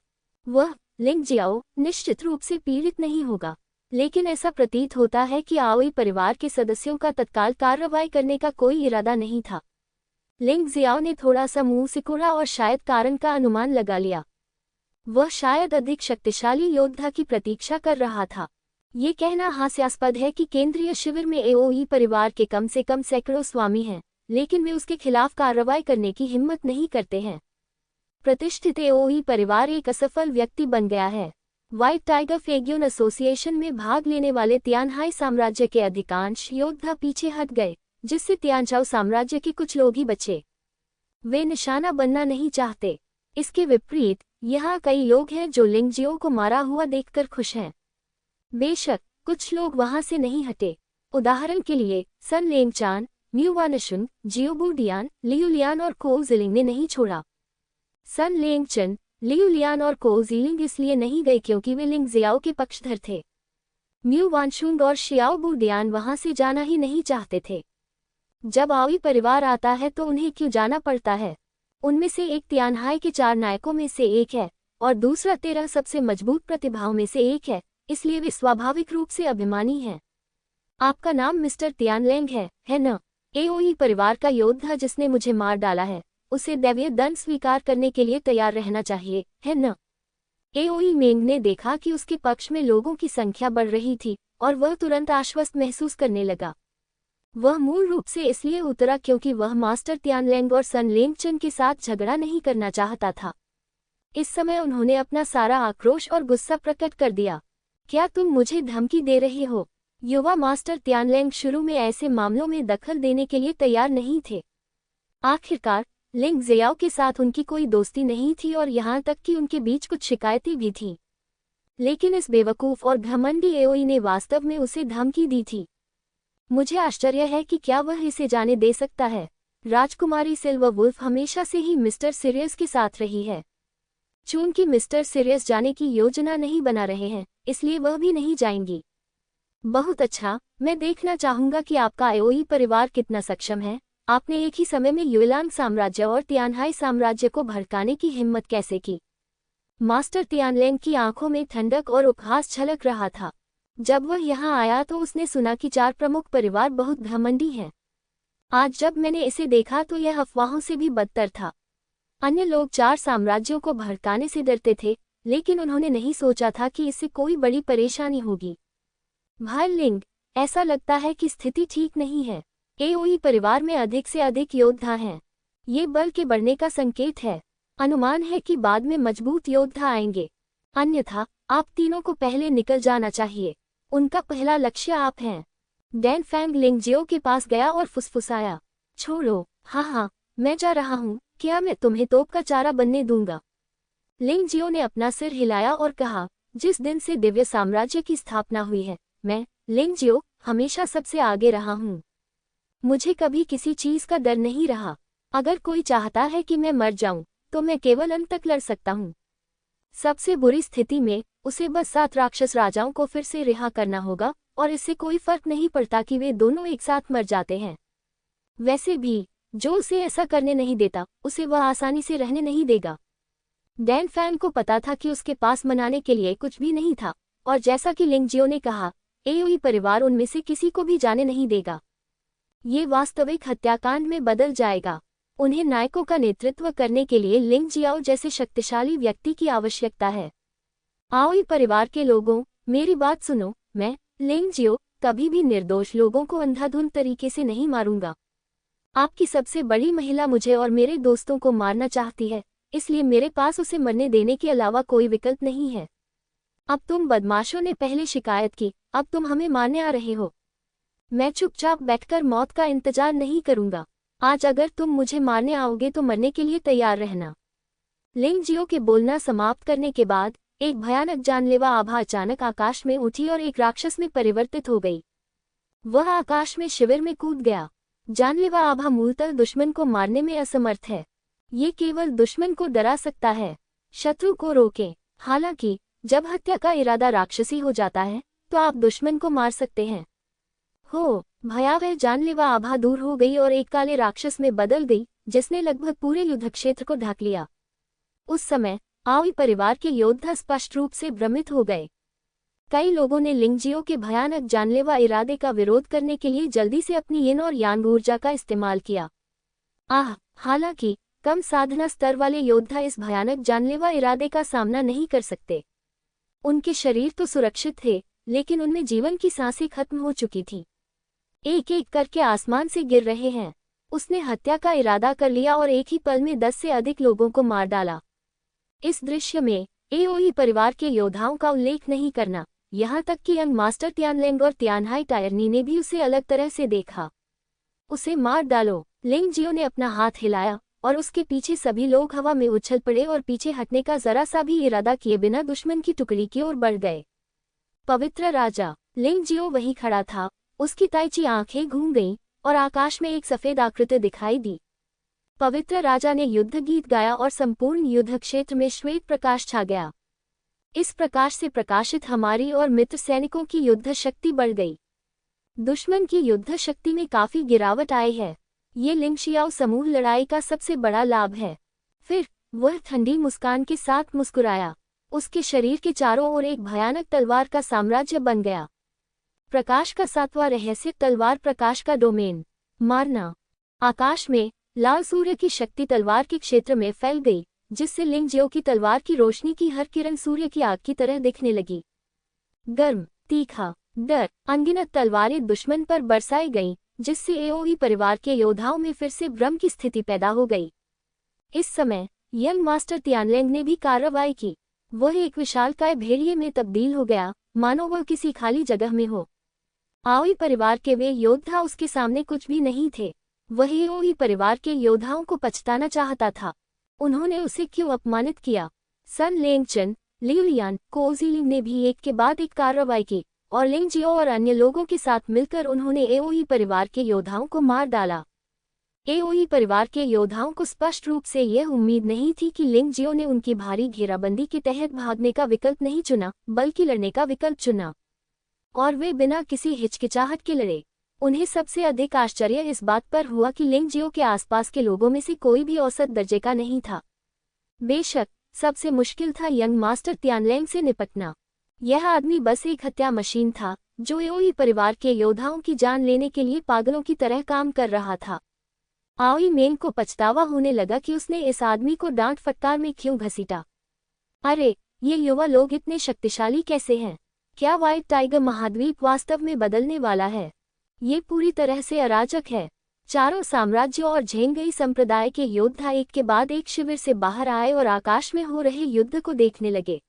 वह लिंग जियाओ निश्चित रूप से पीड़ित नहीं होगा, लेकिन ऐसा प्रतीत होता है कि आओई परिवार के सदस्यों का तत्काल कार्रवाई करने का कोई इरादा नहीं था। लिंग जियाओ ने थोड़ा सा मुंह सिकुड़ा और शायद कारण का अनुमान लगा लिया। वह शायद अधिक शक्तिशाली योद्धा की प्रतीक्षा कर रहा था। ये कहना हास्यास्पद है कि केंद्रीय शिविर में एओई परिवार के कम से कम सैकड़ों स्वामी हैं, लेकिन वे उसके खिलाफ कार्रवाई करने की हिम्मत नहीं करते हैं। प्रतिष्ठित एओई परिवार एक असफल व्यक्ति बन गया है। व्हाइट टाइगर फेग्यून एसोसिएशन में भाग लेने वाले तियानहाई साम्राज्य के अधिकांश योद्धा पीछे हट गए, जिससे तियानचाओ साम्राज्य के कुछ लोग ही बचे। वे निशाना बनना नहीं चाहते। इसके विपरीत यहाँ कई लोग हैं जो लिंग जियो को मारा हुआ देखकर खुश हैं। बेशक कुछ लोग वहां से नहीं हटे। उदाहरण के लिए सन लेंगचान, म्यू वानशुन, जियो बूडियान, लियू लियान और को जिलिंग ने नहीं छोड़ा। सन लेंगचन, लियू लियान और को जिलिंग इसलिए नहीं गए क्योंकि वे लिंग जियाओ के पक्षधर थे। म्यू वानशुंग और शियाओ बूडियान वहां से जाना ही नहीं चाहते थे। जब आओई परिवार आता है तो उन्हें क्यों जाना पड़ता है? उनमें से एक तियानहाई के 4 नायकों में से एक है और दूसरा 13 सबसे मजबूत प्रतिभाओं में से एक है, इसलिए वे स्वाभाविक रूप से अभिमानी हैं। आपका नाम मिस्टर तियानलेंग है न? एओई परिवार का योद्धा जिसने मुझे मार डाला है, उसे दैवीय दंड स्वीकार करने के लिए तैयार रहना चाहिए, है न? एओई मेंग ने देखा कि उसके पक्ष में लोगों की संख्या बढ़ रही थी और वह तुरंत आश्वस्त महसूस करने लगा। वह मूल रूप से इसलिए उतरा क्योंकि वह मास्टर तियानलेंग और सन लेंगचन के साथ झगड़ा नहीं करना चाहता था। इस समय उन्होंने अपना सारा आक्रोश और गुस्सा प्रकट कर दिया। क्या तुम मुझे धमकी दे रहे हो? युवा मास्टर तियानलेंग शुरू में ऐसे मामलों में दखल देने के लिए तैयार नहीं थे। आखिरकार लिंग जियाओ के साथ उनकी कोई दोस्ती नहीं थी और यहाँ तक कि उनके बीच कुछ शिकायतें भी थीं। लेकिन इस बेवकूफ़ और घमंडी एओई ने वास्तव में उसे धमकी दी थी। मुझे आश्चर्य है कि क्या वह इसे जाने दे सकता है। राजकुमारी सिल्वर वुल्फ हमेशा से ही मिस्टर सीरियस के साथ रही है। चूंकि मिस्टर सीरियस जाने की योजना नहीं बना रहे हैं, इसलिए वह भी नहीं जाएंगी। बहुत अच्छा, मैं देखना चाहूंगा कि आपका एओई परिवार कितना सक्षम है। आपने एक ही समय में युएलांग साम्राज्य और तियानहाई साम्राज्य को भड़काने की हिम्मत कैसे की? मास्टर तियानलेंग की आंखों में ठंडक और उपहास छलक रहा था। जब वह यहाँ आया तो उसने सुना कि 4 प्रमुख परिवार बहुत घमंडी हैं। आज जब मैंने इसे देखा तो यह अफवाहों से भी बदतर था। अन्य लोग 4 साम्राज्यों को भड़काने से डरते थे, लेकिन उन्होंने नहीं सोचा था कि इससे कोई बड़ी परेशानी होगी। भाई लिंग, ऐसा लगता है कि स्थिति ठीक नहीं है। एओई परिवार में अधिक से अधिक योद्धा हैं। ये बल के बढ़ने का संकेत है। अनुमान है कि बाद में मजबूत योद्धा आएंगे। अन्यथा आप तीनों को पहले निकल जाना चाहिए। उनका पहला लक्ष्य आप हैं। डैन फैंग लिंग जियो के पास गया और फुसफुसाया, छोड़ो, हाँ, मैं जा रहा हूँ। क्या मैं तुम्हें तोप का चारा बनने दूंगा? लिंग जियो ने अपना सिर हिलाया और कहा, जिस दिन से दिव्य साम्राज्य की स्थापना हुई है, मैं, लिंग जियो, हमेशा सबसे आगे रहा हूँ। मुझे कभी किसी चीज का डर नहीं रहा। अगर कोई चाहता है कि मैं मर जाऊं, तो मैं केवल अंत तक लड़ सकता हूँ। सबसे बुरी स्थिति में उसे बस 7 राक्षस राजाओं को फिर से रिहा करना होगा और इससे कोई फर्क नहीं पड़ता कि वे दोनों एक साथ मर जाते हैं। वैसे भी जो उसे ऐसा करने नहीं देता उसे वह आसानी से रहने नहीं देगा। डैन फैन को पता था कि उसके पास मनाने के लिए कुछ भी नहीं था, और जैसा कि लिंग जियो ने कहा, एओई परिवार उनमें से किसी को भी जाने नहीं देगा। ये वास्तविक हत्याकांड में बदल जाएगा। उन्हें नायकों का नेतृत्व करने के लिए लिंग जियाओ जैसे शक्तिशाली व्यक्ति की आवश्यकता है। आओई परिवार के लोगों, मेरी बात सुनो। मैं, लिंग जियो, कभी भी निर्दोष लोगों को अंधाधुंध तरीके से नहीं मारूंगा। आपकी सबसे बड़ी महिला मुझे और मेरे दोस्तों को मारना चाहती है, इसलिए मेरे पास उसे मरने देने के अलावा कोई विकल्प नहीं है। अब तुम बदमाशों ने पहले शिकायत की, अब तुम हमें मारने आ रहे हो। मैं चुपचाप बैठकर मौत का इंतजार नहीं करूंगा। आज अगर तुम मुझे मारने आओगे तो मरने के लिए तैयार रहना। लिंग जियो के बोलना समाप्त करने के बाद एक भयानक जानलेवा आभा अचानक आकाश में उठी और एक राक्षस में परिवर्तित हो गई। वह आकाश में शिविर में कूद गया। जानलेवा आभा मूलतः दुश्मन को मारने में असमर्थ है। ये केवल दुश्मन को डरा सकता है, शत्रु को रोके। हालांकि जब हत्या का इरादा राक्षसी हो जाता है तो आप दुश्मन को मार सकते हैं। हो, भयावह जानलेवा आभा दूर हो गई और एक काले राक्षस में बदल गई, जिसने लगभग पूरे युद्ध क्षेत्र को ढक लिया। उस समय आओई परिवार के योद्धा स्पष्ट रूप से भ्रमित हो गए। कई लोगों ने लिंग जियो के भयानक जानलेवा इरादे का विरोध करने के लिए जल्दी से अपनी यिन और यांग ऊर्जा का इस्तेमाल किया। हालांकि कम साधना स्तर वाले योद्धा इस भयानक जानलेवा इरादे का सामना नहीं कर सकते। उनके शरीर तो सुरक्षित थे, लेकिन उनमें जीवन की सांसें खत्म हो चुकी थी। एक एक करके आसमान से गिर रहे हैं। उसने हत्या का इरादा कर लिया और एक ही पल में 10 से अधिक लोगों को मार डाला। इस दृश्य में एओई परिवार के योद्धाओं का उल्लेख नहीं करना, यहाँ तक कि यंग मास्टर तियानलेंग और तियानहाई टायरनी ने भी उसे अलग तरह से देखा। उसे मार डालो। लिंग जियो ने अपना हाथ हिलाया और उसके पीछे सभी लोग हवा में उछल पड़े और पीछे हटने का जरा सा भी इरादा किए बिना दुश्मन की टुकड़ी की ओर बढ़ गए। पवित्र राजा। लिंग जियो वहीं खड़ा था। उसकी ताइची आंखें घूम गईं और आकाश में एक सफेद आकृति दिखाई दी। पवित्र राजा ने युद्ध गीत गाया और संपूर्ण युद्ध क्षेत्र में श्वेत प्रकाश छा गया। इस प्रकाश से प्रकाशित हमारी और मित्र सैनिकों की युद्ध शक्ति बढ़ गई। दुश्मन की युद्ध शक्ति में काफी गिरावट आई है। ये लिंग शियाओ समूह लड़ाई का सबसे बड़ा लाभ है। फिर वह ठंडी मुस्कान के साथ मुस्कुराया। उसके शरीर के चारों ओर एक भयानक तलवार का साम्राज्य बन गया। प्रकाश का 7वां रहस्य, तलवार प्रकाश का डोमेन। मारना। आकाश में लाल सूर्य की शक्ति तलवार के क्षेत्र में फैल गई, जिससे लिंग जियो की तलवार की रोशनी की हर किरण सूर्य की आग की तरह दिखने लगी। गर्म, तीखा, डर, अनगिनत तलवारें दुश्मन पर बरसाई गईं, जिससे एओई परिवार के योद्धाओं में फिर से भ्रम की स्थिति पैदा हो गई। इस समय यंग मास्टर तियानलेंग ने भी कार्रवाई की। वह एक विशालकाय भेड़िए में तब्दील हो गया, मानो वह किसी खाली जगह में हो। आओई परिवार के वे योद्धा उसके सामने कुछ भी नहीं थे। वह एओई परिवार के योद्धाओं को पछताना चाहता था। उन्होंने उसे क्यों अपमानित किया। सन लेंगचन, लियुलियान, कोजीलिंग ने भी एक के बाद एक कार्रवाई की, और लिंग जियो और अन्य लोगों के साथ मिलकर उन्होंने एओई परिवार के योद्धाओं को मार डाला। एओई परिवार के योद्धाओं को स्पष्ट रूप से यह उम्मीद नहीं थी कि लिंग जियो ने उनकी भारी घेराबंदी के तहत भागने का विकल्प नहीं चुना, बल्कि लड़ने का विकल्प चुना। और वे बिना किसी हिचकिचाहट के लड़े। उन्हें सबसे अधिक आश्चर्य इस बात पर हुआ कि लिंग जियो के आसपास के लोगों में से कोई भी औसत दर्जे का नहीं था। बेशक सबसे मुश्किल था यंग मास्टर तियानलेंग से निपटना। यह आदमी बस एक हत्या मशीन था, जो एओई परिवार के योद्धाओं की जान लेने के लिए पागलों की तरह काम कर रहा था। आओई मेन को पछतावा होने लगा कि उसने इस आदमी को डांट फटकार में क्यों घसीटा। अरे, ये युवा लोग इतने शक्तिशाली कैसे हैं? क्या व्हाइट टाइगर महाद्वीप वास्तव में बदलने वाला है? ये पूरी तरह से अराजक है। चारों साम्राज्यों और झेंगई संप्रदाय के योद्धा एक के बाद एक शिविर से बाहर आए और आकाश में हो रहे युद्ध को देखने लगे।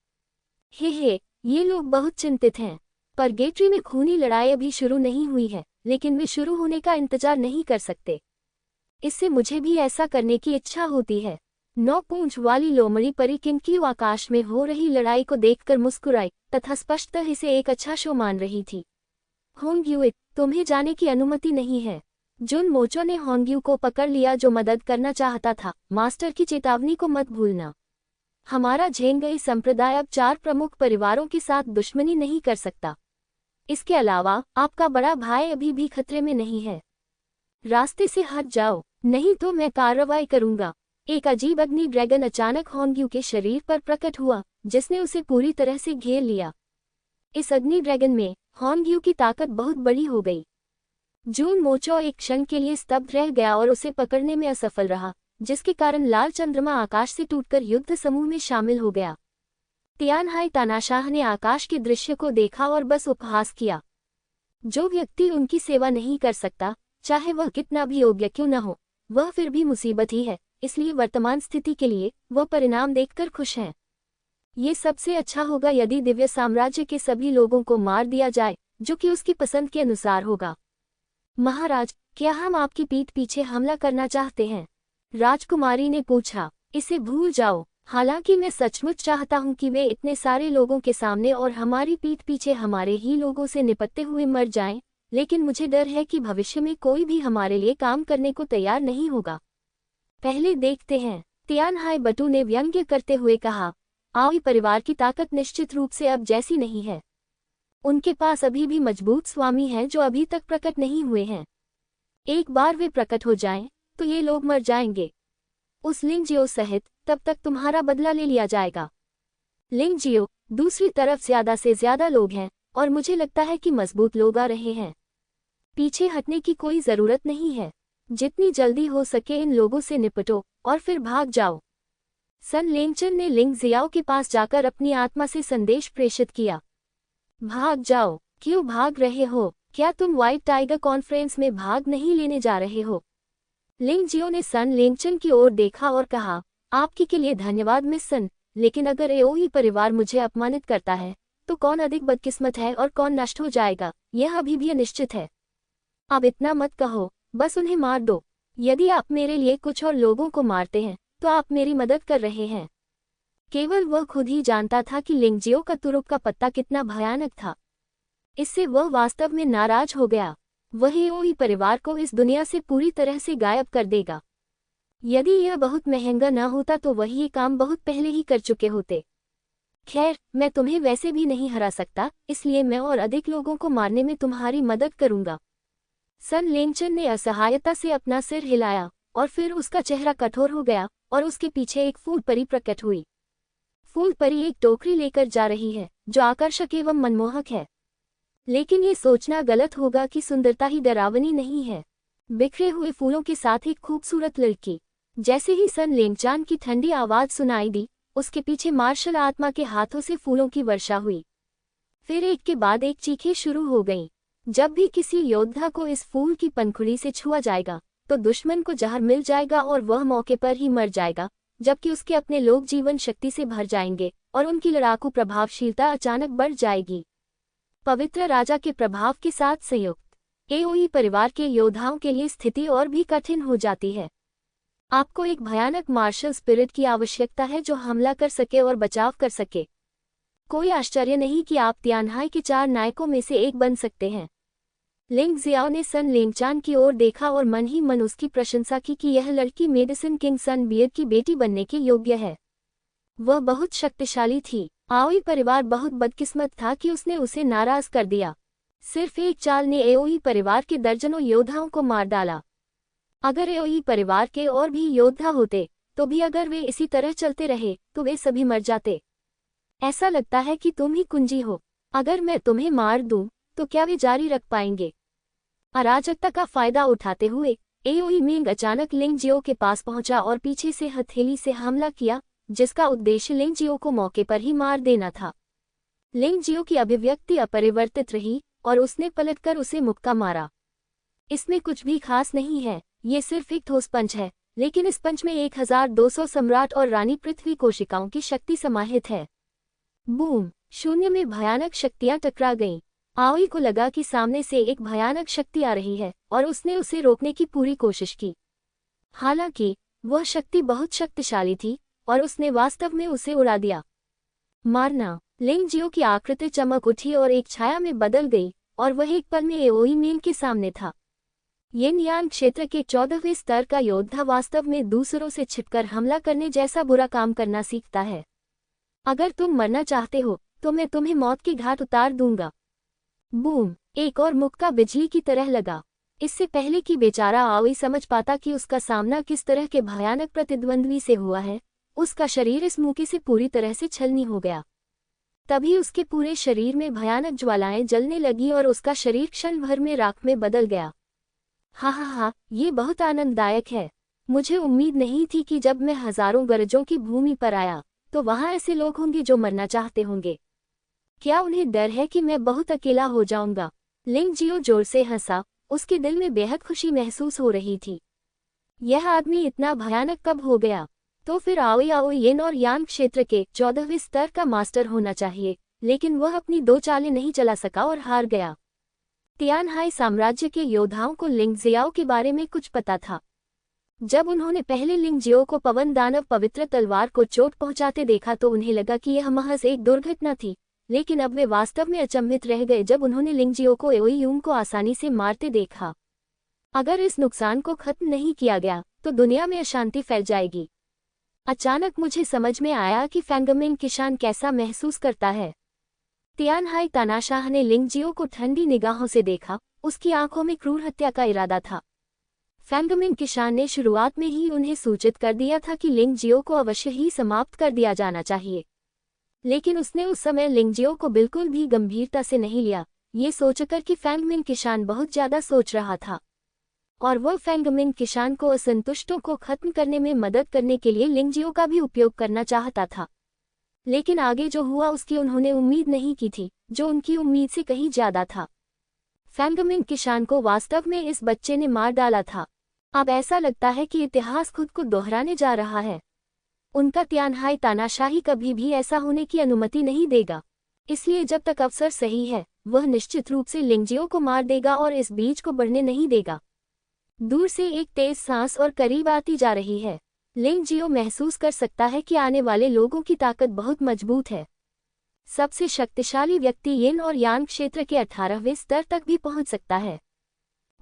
हे, ये लोग बहुत चिंतित हैं। परगेट्री में खूनी लड़ाई अभी शुरू नहीं हुई है, लेकिन वे शुरू होने का इंतजार नहीं कर सकते। इससे मुझे भी ऐसा करने की इच्छा होती है। 9 पूंछ वाली लोमड़ी परी किनक्यू आकाश में हो रही लड़ाई को देखकर मुस्कुराई तथा स्पष्टतः इसे एक अच्छा शो मान रही थी। होंग्यू, तुम्हें जाने की अनुमति नहीं है। जुन मोचो ने होंग्यू को पकड़ लिया, जो मदद करना चाहता था। मास्टर की चेतावनी को मत भूलना। हमारा झेंगई संप्रदाय अब 4 प्रमुख परिवारों के साथ दुश्मनी नहीं कर सकता। इसके अलावा आपका बड़ा भाई अभी भी खतरे में नहीं है। रास्ते से हट जाओ, नहीं तो मैं कार्रवाई करूंगा। एक अजीब अग्नि ड्रैगन अचानक होंग्यू के शरीर पर प्रकट हुआ, जिसने उसे पूरी तरह से घेर लिया। इस अग्नि ड्रैगन में होंग्यू की ताकत बहुत बड़ी हो गई। जून मोचो एक क्षण के लिए स्तब्ध रह गया और उसे पकड़ने में असफल रहा, जिसके कारण लाल चंद्रमा आकाश से टूटकर युद्ध समूह में शामिल हो गया। तियानहाई तानाशाह ने आकाश के दृश्य को देखा और बस उपहास किया। जो व्यक्ति उनकी सेवा नहीं कर सकता, चाहे वह कितना भी योग्य क्यों न हो, वह फिर भी मुसीबत ही है। इसलिए वर्तमान स्थिति के लिए वह परिणाम देखकर खुश हैं। ये सबसे अच्छा होगा यदि दिव्य साम्राज्य के सभी लोगों को मार दिया जाए, जो कि उसकी पसंद के अनुसार होगा। महाराज, क्या हम आपकी पीठ पीछे हमला करना चाहते हैं? राजकुमारी ने पूछा। इसे भूल जाओ। हालांकि मैं सचमुच चाहता हूं कि वे इतने सारे लोगों के सामने और हमारी पीठ पीछे हमारे ही लोगों से निपटते हुए मर जाएं, लेकिन मुझे डर है कि भविष्य में कोई भी हमारे लिए काम करने को तैयार नहीं होगा। पहले देखते हैं, तियानहाई बटू ने व्यंग्य करते हुए कहा। आओई परिवार की ताकत निश्चित रूप से अब जैसी नहीं है। उनके पास अभी भी मजबूत स्वामी हैं जो अभी तक प्रकट नहीं हुए हैं। एक बार वे प्रकट हो जाएं, तो ये लोग मर जाएंगे। उस लिंगजियो सहित तब तक तुम्हारा बदला ले लिया जाएगा। लिंगजियो, दूसरी तरफ ज्यादा से ज्यादा लोग हैं और मुझे लगता है कि मजबूत लोग आ रहे हैं। पीछे हटने की कोई जरूरत नहीं है। जितनी जल्दी हो सके इन लोगों से निपटो और फिर भाग जाओ। सन लेंगचन ने लिंग जियाओ के पास जाकर अपनी आत्मा से संदेश प्रेषित किया। भाग जाओ। क्यों भाग रहे हो? क्या तुम व्हाइट टाइगर कॉन्फ्रेंस में भाग नहीं लेने जा रहे हो? लिंग जियो ने सन लेंगचन की ओर देखा और कहा, आपकी के लिए धन्यवाद मिस सन, लेकिन अगर एओई परिवार मुझे अपमानित करता है, तो कौन अधिक बदकिस्मत है और कौन नष्ट हो जाएगा, यह अभी भी अनिश्चित है। अब इतना मत कहो, बस उन्हें मार दो। यदि आप मेरे लिए कुछ और लोगों को मारते हैं, तो आप मेरी मदद कर रहे हैं। केवल वह खुद ही जानता था कि लिंगजियो का तुरुप का पत्ता कितना भयानक था। इससे वह वास्तव में नाराज हो गया। वह एओई परिवार को इस दुनिया से पूरी तरह से गायब कर देगा। यदि यह बहुत महंगा न होता तो वह ये काम बहुत पहले ही कर चुके होते। खैर, मैं तुम्हें वैसे भी नहीं हरा सकता, इसलिए मैं और अधिक लोगों को मारने में तुम्हारी मदद करूंगा। सन लेंगचन ने असहायता से अपना सिर हिलाया और फिर उसका चेहरा कठोर हो गया और उसके पीछे एक फूल परी प्रकट हुई। फूल परी एक टोकरी लेकर जा रही है, जो आकर्षक एवं मनमोहक है। लेकिन ये सोचना गलत होगा कि सुंदरता ही डरावनी नहीं है। बिखरे हुए फूलों के साथ एक खूबसूरत लड़की। जैसे ही सन लेंगचान की ठंडी आवाज सुनाई दी, उसके पीछे मार्शल आत्मा के हाथों से फूलों की वर्षा हुई। फिर एक के बाद एक चीखें शुरू हो गईं। जब भी किसी योद्धा को इस फूल की पंखुड़ी से छुआ जाएगा, तो दुश्मन को जहर मिल जाएगा और वह मौके पर ही मर जाएगा, जबकि उसके अपने लोग जीवन शक्ति से भर जाएंगे और उनकी लड़ाकू प्रभावशीलता अचानक बढ़ जाएगी। पवित्र राजा के प्रभाव के साथ संयुक्त एओई परिवार के योद्धाओं के लिए स्थिति और भी कठिन हो जाती है। आपको एक भयानक मार्शल स्पिरिट की आवश्यकता है जो हमला कर सके और बचाव कर सके। कोई आश्चर्य नहीं कि आप तियानहाई के 4 नायकों में से एक बन सकते हैं। लिंग जियाओ ने सन लेंगचान की ओर देखा और मन ही मन उसकी प्रशंसा की कि यह लड़की मेडिसिन किंग सन बियर की बेटी बनने के योग्य है। वह बहुत शक्तिशाली थी। आओई परिवार बहुत बदकिस्मत था कि उसने उसे नाराज कर दिया। सिर्फ एक चाल ने एओई परिवार के दर्जनों योद्धाओं को मार डाला। अगर एओई परिवार के और भी योद्धा होते, तो भी अगर वे इसी तरह चलते रहे, तो वे सभी मर जाते। ऐसा लगता है कि तुम ही कुंजी हो। अगर मैं तुम्हें मार दूं, तो क्या वे जारी रख पाएंगे? अराजकता का फायदा उठाते हुए एओई मिंग अचानक लिंगजियो के पास पहुंचा और पीछे से हथेली से हमला किया, जिसका उद्देश्य लिंगजियो को मौके पर ही मार देना था। लिंगजियो की अभिव्यक्ति अपरिवर्तित रही और उसने पलटकर उसे मुक्का मारा। इसमें कुछ भी खास नहीं है, ये सिर्फ एक ठोस पंच है, लेकिन इस पंच में 1200 सम्राट और रानी पृथ्वी कोशिकाओं की शक्ति समाहित है। बूम! शून्य में भयानक शक्तियां टकरा गईं। आओई को लगा कि सामने से एक भयानक शक्ति आ रही है और उसने उसे रोकने की पूरी कोशिश की। हालांकि वह शक्ति बहुत शक्तिशाली थी और उसने वास्तव में उसे उड़ा दिया। मारना! लिंगजियो की आकृति चमक उठी और एक छाया में बदल गई और वह एक पल में एओई मिंग के सामने था। येनयान क्षेत्र के 14वें स्तर का योद्धा वास्तव में दूसरों से छिपकर हमला करने जैसा बुरा काम करना सीखता है। अगर तुम मरना चाहते हो, तो मैं तुम्हें मौत की घाट उतार दूंगा। बूम! एक और मुक्का बिजली की तरह लगा। इससे पहले कि बेचारा आओई समझ पाता कि उसका सामना किस तरह के भयानक प्रतिद्वंद्वी से हुआ है, उसका शरीर इस मौके से पूरी तरह से छलनी हो गया। तभी उसके पूरे शरीर में भयानक ज्वालाएं जलने लगी और उसका शरीर क्षण भर में राख में बदल गया। हा, ये बहुत आनंददायक है। मुझे उम्मीद नहीं थी कि जब मैं हजारों गरजों की भूमि पर आया तो वहां ऐसे लोग होंगे जो मरना चाहते होंगे। क्या उन्हें डर है कि मैं बहुत अकेला हो जाऊंगा? लिंग जियो जोर से हंसा, उसके दिल में बेहद खुशी महसूस हो रही थी। यह आदमी इतना भयानक कब हो गया? तो फिर आओई येन और यान क्षेत्र के 14वें स्तर का मास्टर होना चाहिए, लेकिन वह अपनी 2 चालें नहीं चला सका और हार गया। तियानहाई साम्राज्य के योद्धाओं को लिंग जियाओ के बारे में कुछ पता था। जब उन्होंने पहले लिंग जियो को पवन दानव पवित्र तलवार को चोट पहुंचाते देखा तो उन्हें लगा कि यह महज एक दुर्घटना थी, लेकिन अब वे वास्तव में अचंभित रह गए जब उन्होंने लिंग जियो को एओई यूंग को आसानी से मारते देखा। अगर इस नुकसान को खत्म नहीं किया गया तो दुनिया में अशांति फैल जाएगी। अचानक मुझे समझ में आया कि फैंगमिन किशान कैसा महसूस करता है। तियानहाई तानाशाह ने लिंग जियो को ठंडी निगाहों से देखा, उसकी आंखों में क्रूर हत्या का इरादा था। फैंगमिन किशान ने शुरुआत में ही उन्हें सूचित कर दिया था कि लिंग जियो को अवश्य ही समाप्त कर दिया जाना चाहिए, लेकिन उसने उस समय लिंग जियो को बिल्कुल भी गंभीरता से नहीं लिया, ये सोचकर कि फैंगमिन किशान बहुत ज्यादा सोच रहा था और वह फैंगमिन किशान को असंतुष्टों को खत्म करने में मदद करने के लिए लिंग जियो का भी उपयोग करना चाहता था। लेकिन आगे जो हुआ उसकी उन्होंने उम्मीद नहीं की थी, जो उनकी उम्मीद से कहीं ज्यादा था। फैंगमिन किशान को वास्तव में इस बच्चे ने मार डाला था। अब ऐसा लगता है कि इतिहास खुद को दोहराने जा रहा है। उनका तियानहाई तानाशाही कभी भी ऐसा होने की अनुमति नहीं देगा, इसलिए जब तक अवसर सही है वह निश्चित रूप से लिंग जियो को मार देगा और इस बीज को बढ़ने नहीं देगा। दूर से एक तेज सांस और करीब आती जा रही है। लिंग जियो महसूस कर सकता है कि आने वाले लोगों की ताकत बहुत मजबूत है। सबसे शक्तिशाली व्यक्ति येन और यान क्षेत्र के 18वें स्तर तक भी पहुंच सकता है।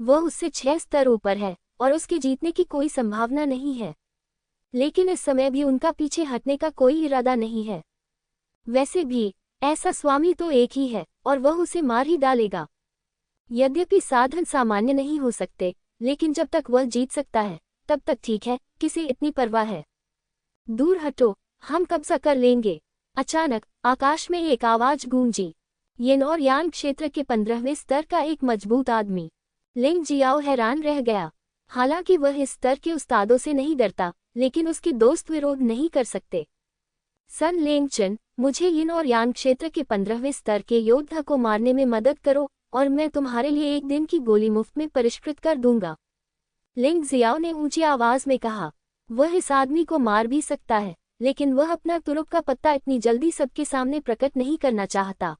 वह उससे 6 स्तर ऊपर है और उसके जीतने की कोई संभावना नहीं है, लेकिन इस समय भी उनका पीछे हटने का कोई इरादा नहीं है। वैसे भी ऐसा स्वामी तो एक ही है और वह उसे मार ही डालेगा। यद्यपि साधन सामान्य नहीं हो सकते, लेकिन जब तक वह जीत सकता है तब तक ठीक है, किसे इतनी परवाह है। दूर हटो, हम कब्जा कर लेंगे। अचानक आकाश में एक आवाज गूंजी। येन और यान क्षेत्र के 15वें स्तर का एक मजबूत आदमी। लिंग जियाओ हैरान रह गया। हालांकि वह इस स्तर के उस्तादों से नहीं डरता, लेकिन उसके दोस्त विरोध नहीं कर सकते। सन लेंगचन, मुझे येन और यान क्षेत्र के 15वें स्तर के योद्धा को मारने में मदद करो और मैं तुम्हारे लिए 1 दिन की गोली मुफ्त में परिष्कृत कर दूंगा। लिंग जियाओ ने ऊंची आवाज में कहा। वह इस आदमी को मार भी सकता है, लेकिन वह अपना तुरुप का पत्ता इतनी जल्दी सबके सामने प्रकट नहीं करना चाहता।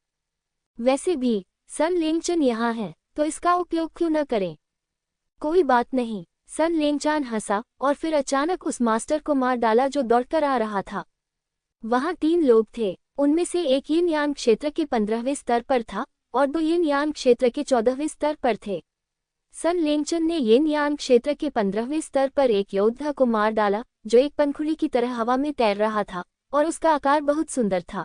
वैसे भी सन लेंगचन यहाँ है, तो इसका उपयोग क्यों न करें? कोई बात नहीं। सन लेंगचान हंसा और फिर अचानक उस मास्टर को मार डाला जो दौड़कर आ रहा था। वहां 3 लोग थे, उनमें से एक यिन यान क्षेत्र के 15वें स्तर पर था और 2 यिन यान क्षेत्र के 14वें स्तर पर थे। सन लेंगचन ने यिन यान क्षेत्र के 15वें स्तर पर एक योद्धा को मार डाला जो एक पंखुड़ी की तरह हवा में तैर रहा था और उसका आकार बहुत सुंदर था।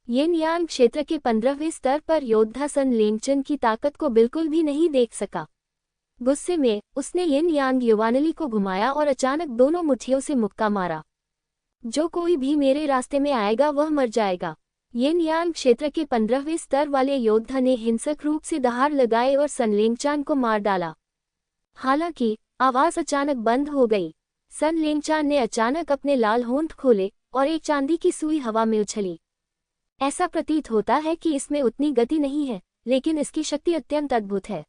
यिन यान क्षेत्र के 15वें स्तर पर योद्धा सन लेंगचन की ताकत को बिल्कुल भी नहीं देख सका। गुस्से में उसने यिन यांग युवानली को घुमाया और अचानक दोनों मुट्ठियों से मुक्का मारा। जो कोई भी मेरे रास्ते में आएगा वह मर जाएगा। यिन यांग क्षेत्र के 15वें स्तर वाले योद्धा ने हिंसक रूप से दहाड़ लगाए और सन लेंगचान को मार डाला। हालांकि आवाज अचानक बंद हो गई। सन लेंगचान ने अचानक अपने लाल होंठ खोले और एक चांदी की सुई हवा में उछली। ऐसा प्रतीत होता है कि इसमें उतनी गति नहीं है, लेकिन इसकी शक्ति अत्यंत अद्भुत है।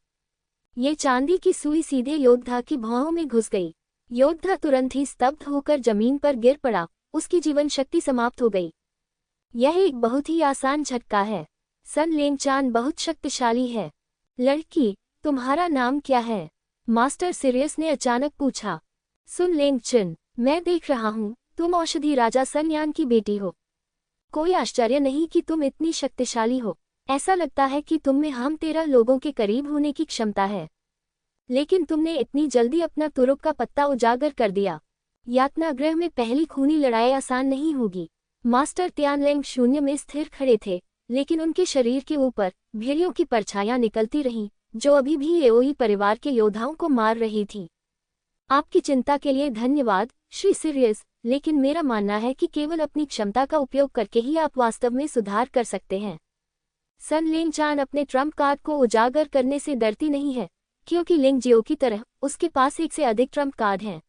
ये चांदी की सुई सीधे योद्धा की भौहों में घुस गई। योद्धा तुरंत ही स्तब्ध होकर जमीन पर गिर पड़ा, उसकी जीवन शक्ति समाप्त हो गई। यह एक बहुत ही आसान झटका है। सन लेंगचान बहुत शक्तिशाली है। लड़की, तुम्हारा नाम क्या है? मास्टर सिरियस ने अचानक पूछा। सुन लेंगचन, मैं देख रहा हूँ तुम औषधि राजा सन यान की बेटी हो। कोई आश्चर्य नहीं कि तुम इतनी शक्तिशाली हो। ऐसा लगता है कि तुम में हम 13 लोगों के करीब होने की क्षमता है, लेकिन तुमने इतनी जल्दी अपना तुरुप का पत्ता उजागर कर दिया। यातनागृह में पहली खूनी लड़ाई आसान नहीं होगी। मास्टर तियानलेंग शून्य में स्थिर खड़े थे, लेकिन उनके शरीर के ऊपर भेड़ियों की परछाइयां निकलती रहीं, जो अभी भी एओई परिवार के योद्धाओं को मार रही थी। आपकी चिंता के लिए धन्यवाद, श्री सीरियस, लेकिन मेरा मानना है कि केवल अपनी क्षमता का उपयोग करके ही आप वास्तव में सुधार कर सकते हैं। सन लिंगचान अपने ट्रम्प कार्ड को उजागर करने से डरती नहीं है, क्योंकि लिंग जियो की तरह उसके पास एक से अधिक ट्रम्प कार्ड हैं।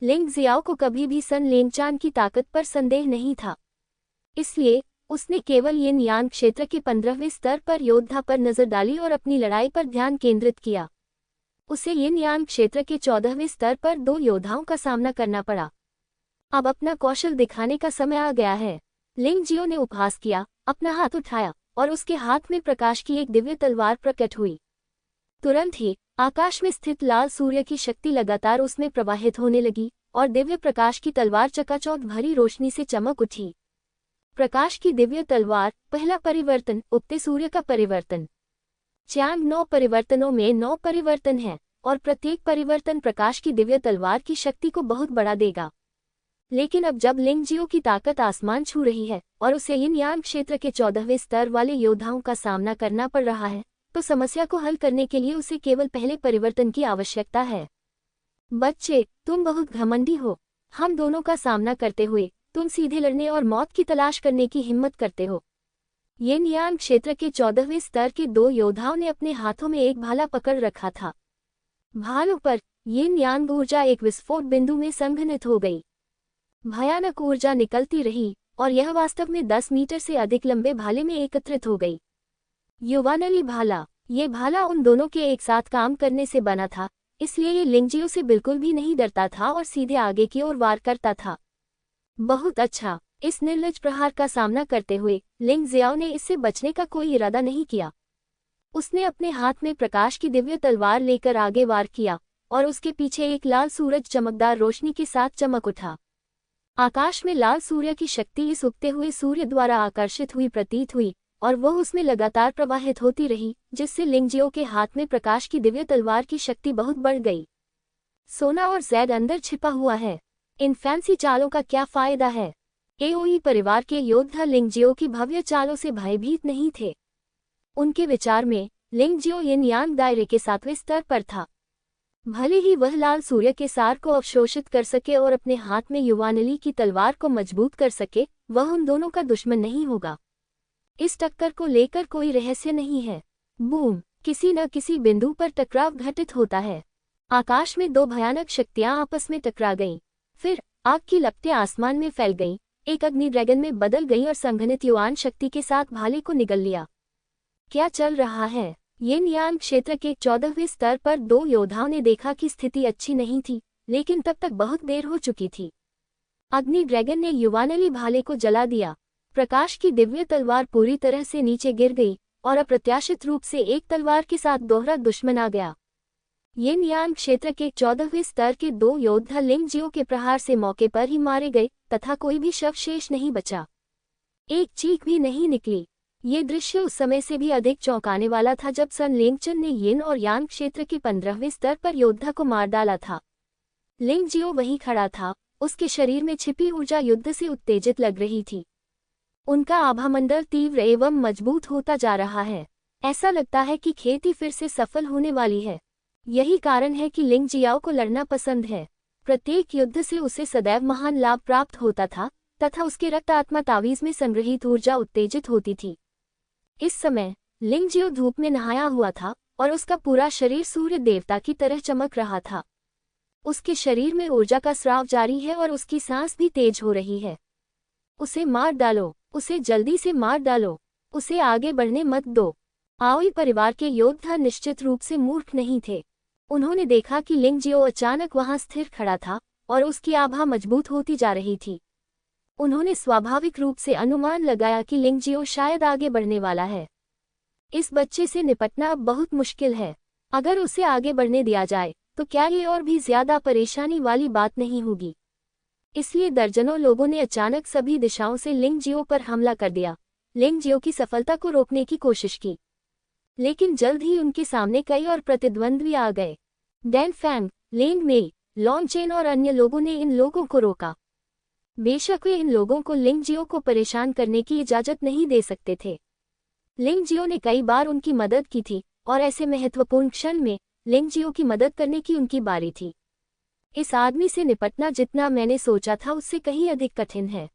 लिंग जियाओ को कभी भी सन लिंगचान की ताकत पर संदेह नहीं था, इसलिए उसने केवल यिन यान क्षेत्र के 15वें स्तर पर योद्धा पर नजर डाली और अपनी लड़ाई पर ध्यान केंद्रित किया। उसे यिन यान क्षेत्र के 14वें स्तर पर 2 योद्धाओं का सामना करना पड़ा। अब अपना कौशल दिखाने का समय आ गया है। लिंग जियो ने उपहास किया, अपना हाथ उठाया और उसके हाथ में प्रकाश की एक दिव्य तलवार प्रकट हुई। तुरंत ही आकाश में स्थित लाल सूर्य की शक्ति लगातार उसमें प्रवाहित होने लगी और दिव्य प्रकाश की तलवार चकाचौंध भरी रोशनी से चमक उठी। प्रकाश की दिव्य तलवार, पहला परिवर्तन, उगते सूर्य का परिवर्तन। च्यांग 9 परिवर्तनों में 9 परिवर्तन हैं और प्रत्येक परिवर्तन प्रकाश की दिव्य तलवार की शक्ति को बहुत बढ़ा देगा। लेकिन अब जब लिंग जियो की ताकत आसमान छू रही है और उसे यिन यान क्षेत्र के 14वें स्तर वाले योद्धाओं का सामना करना पड़ रहा है, तो समस्या को हल करने के लिए उसे केवल पहले परिवर्तन की आवश्यकता है। बच्चे, तुम बहुत घमंडी हो। हम दोनों का सामना करते हुए तुम सीधे लड़ने और मौत की तलाश करने की हिम्मत करते हो। यिन यान क्षेत्र के 14वें स्तर के 2 योद्धाओं ने अपने हाथों में एक भाला पकड़ रखा था। भालों पर यिन यान ऊर्जा एक विस्फोट बिंदु में संघनित हो गई। भयानक ऊर्जा निकलती रही और यह वास्तव में 10 मीटर से अधिक लंबे भाले में एकत्रित हो गई। युवानली भाला, ये भाला उन दोनों के एक साथ काम करने से बना था, इसलिए ये लिंग जियो से बिल्कुल भी नहीं डरता था और सीधे आगे की ओर वार करता था। बहुत अच्छा, इस निर्लज प्रहार का सामना करते हुए लिंग जियाओ ने इससे बचने का कोई इरादा नहीं किया। उसने अपने हाथ में प्रकाश की दिव्य तलवार लेकर आगे वार किया और उसके पीछे एक लाल सूरज चमकदार रोशनी के साथ चमक उठा। आकाश में लाल सूर्य की शक्ति इस उगते हुए सूर्य द्वारा आकर्षित हुई प्रतीत हुई और वह उसमें लगातार प्रवाहित होती रही, जिससे लिंग जियो के हाथ में प्रकाश की दिव्य तलवार की शक्ति बहुत बढ़ गई। सोना और जैड अंदर छिपा हुआ है। इन फैंसी चालों का क्या फायदा है? एओई परिवार के योद्धा लिंग जियो की भव्य चालों से भयभीत नहीं थे। उनके विचार में लिंग जियो यिन यान दायरे के 7वें स्तर पर था। भले ही वह लाल सूर्य के सार को अवशोषित कर सके और अपने हाथ में युवानली की तलवार को मजबूत कर सके, वह उन दोनों का दुश्मन नहीं होगा। इस टक्कर को लेकर कोई रहस्य नहीं है। बूम, किसी न किसी बिंदु पर टकराव घटित होता है। आकाश में 2 भयानक शक्तियां आपस में टकरा गईं। फिर आग की लपटें आसमान में फैल गईं, एक अग्नि ड्रैगन में बदल गई और संघनित युवान शक्ति के साथ भाले को निगल लिया। क्या चल रहा है? यिन यान क्षेत्र के 14वें स्तर पर 2 योद्धाओं ने देखा कि स्थिति अच्छी नहीं थी, लेकिन तब तक बहुत देर हो चुकी थी। अग्नि ड्रैगन ने युवानली भाले को जला दिया। प्रकाश की दिव्य तलवार पूरी तरह से नीचे गिर गई और अप्रत्याशित रूप से एक तलवार के साथ दोहरा दुश्मन आ गया। यिन यान क्षेत्र के 14वें स्तर के 2 योद्धा लिंग जियो के प्रहार से मौके पर ही मारे गए तथा कोई भी शव शेष नहीं बचा। एक चीख भी नहीं निकली। ये दृश्य उस समय से भी अधिक चौंकाने वाला था जब सन लिंगचन ने यिन और यान क्षेत्र के 15वें स्तर पर योद्धा को मार डाला था। लिंग जियो वहीं खड़ा था, उसके शरीर में छिपी ऊर्जा युद्ध से उत्तेजित लग रही थी। उनका आभामंडल तीव्र एवं मजबूत होता जा रहा है। ऐसा लगता है कि खेती फिर से सफल होने वाली है। यही कारण है कि लिंग जियाओ को लड़ना पसंद है। प्रत्येक युद्ध से उसे सदैव महान लाभ प्राप्त होता था तथा उसके रक्त आत्मा तावीज में संग्रहित ऊर्जा उत्तेजित होती थी। इस समय लिंग जियो धूप में नहाया हुआ था और उसका पूरा शरीर सूर्य देवता की तरह चमक रहा था। उसके शरीर में ऊर्जा का स्राव जारी है और उसकी सांस भी तेज हो रही है। उसे मार डालो, उसे जल्दी से मार डालो, उसे आगे बढ़ने मत दो। आओई परिवार के योद्धा निश्चित रूप से मूर्ख नहीं थे। उन्होंने देखा कि लिंग जियो अचानक वहां स्थिर खड़ा था और उसकी आभा मजबूत होती जा रही थी। उन्होंने स्वाभाविक रूप से अनुमान लगाया कि लिंग जियो शायद आगे बढ़ने वाला है। इस बच्चे से निपटना अब बहुत मुश्किल है। अगर उसे आगे बढ़ने दिया जाए तो क्या ये और भी ज्यादा परेशानी वाली बात नहीं होगी? इसलिए दर्जनों लोगों ने अचानक सभी दिशाओं से लिंग जियो पर हमला कर दिया। लिंग जियो की सफलता को रोकने की कोशिश की, लेकिन जल्द ही उनके सामने कई और प्रतिद्वंद्वी आ गए। Dan Fang, Leng Mei, Lon Chen और अन्य लोगों ने इन लोगों को रोका। बेशक वे इन लोगों को लिंग जियो को परेशान करने की इजाजत नहीं दे सकते थे। लिंग जियो ने कई बार उनकी मदद की थी, और ऐसे महत्वपूर्ण क्षण में लिंग जियो की मदद करने की उनकी बारी थी। इस आदमी से निपटना जितना मैंने सोचा था उससे कहीं अधिक कठिन है।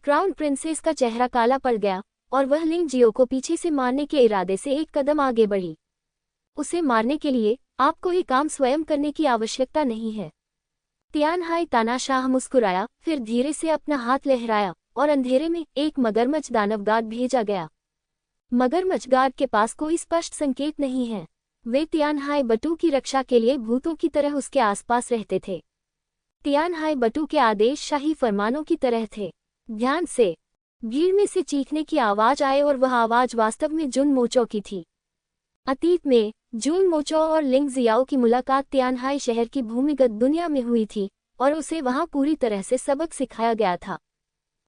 क्राउन प्रिंसेस का चेहरा काला पड़ गया और वह लिंग जियो को पीछे से मारने के इरादे से एक कदम आगे बढ़ी। उसे मारने के लिए आपको ये काम स्वयं करने की आवश्यकता नहीं है। तियानहाई तानाशाह मुस्कुराया, फिर धीरे से अपना हाथ लहराया और अंधेरे में एक मगरमच्छ दानव गार्ड भेजा गया। मगरमच्छ गार्ड के पास कोई स्पष्ट संकेत नहीं है। वे तियानहाई बटू की रक्षा के लिए भूतों की तरह उसके आसपास रहते थे। तियानहाई बटू के आदेश शाही फरमानों की तरह थे। ध्यान से। भीड़ में से चीखने की आवाज आए और वह आवाज वास्तव में जुन मोचो की थी। अतीत में जुन मोचो और लिंग जियाओ की मुलाकात तियानहाई शहर की भूमिगत दुनिया में हुई थी और उसे वहां पूरी तरह से सबक सिखाया गया था।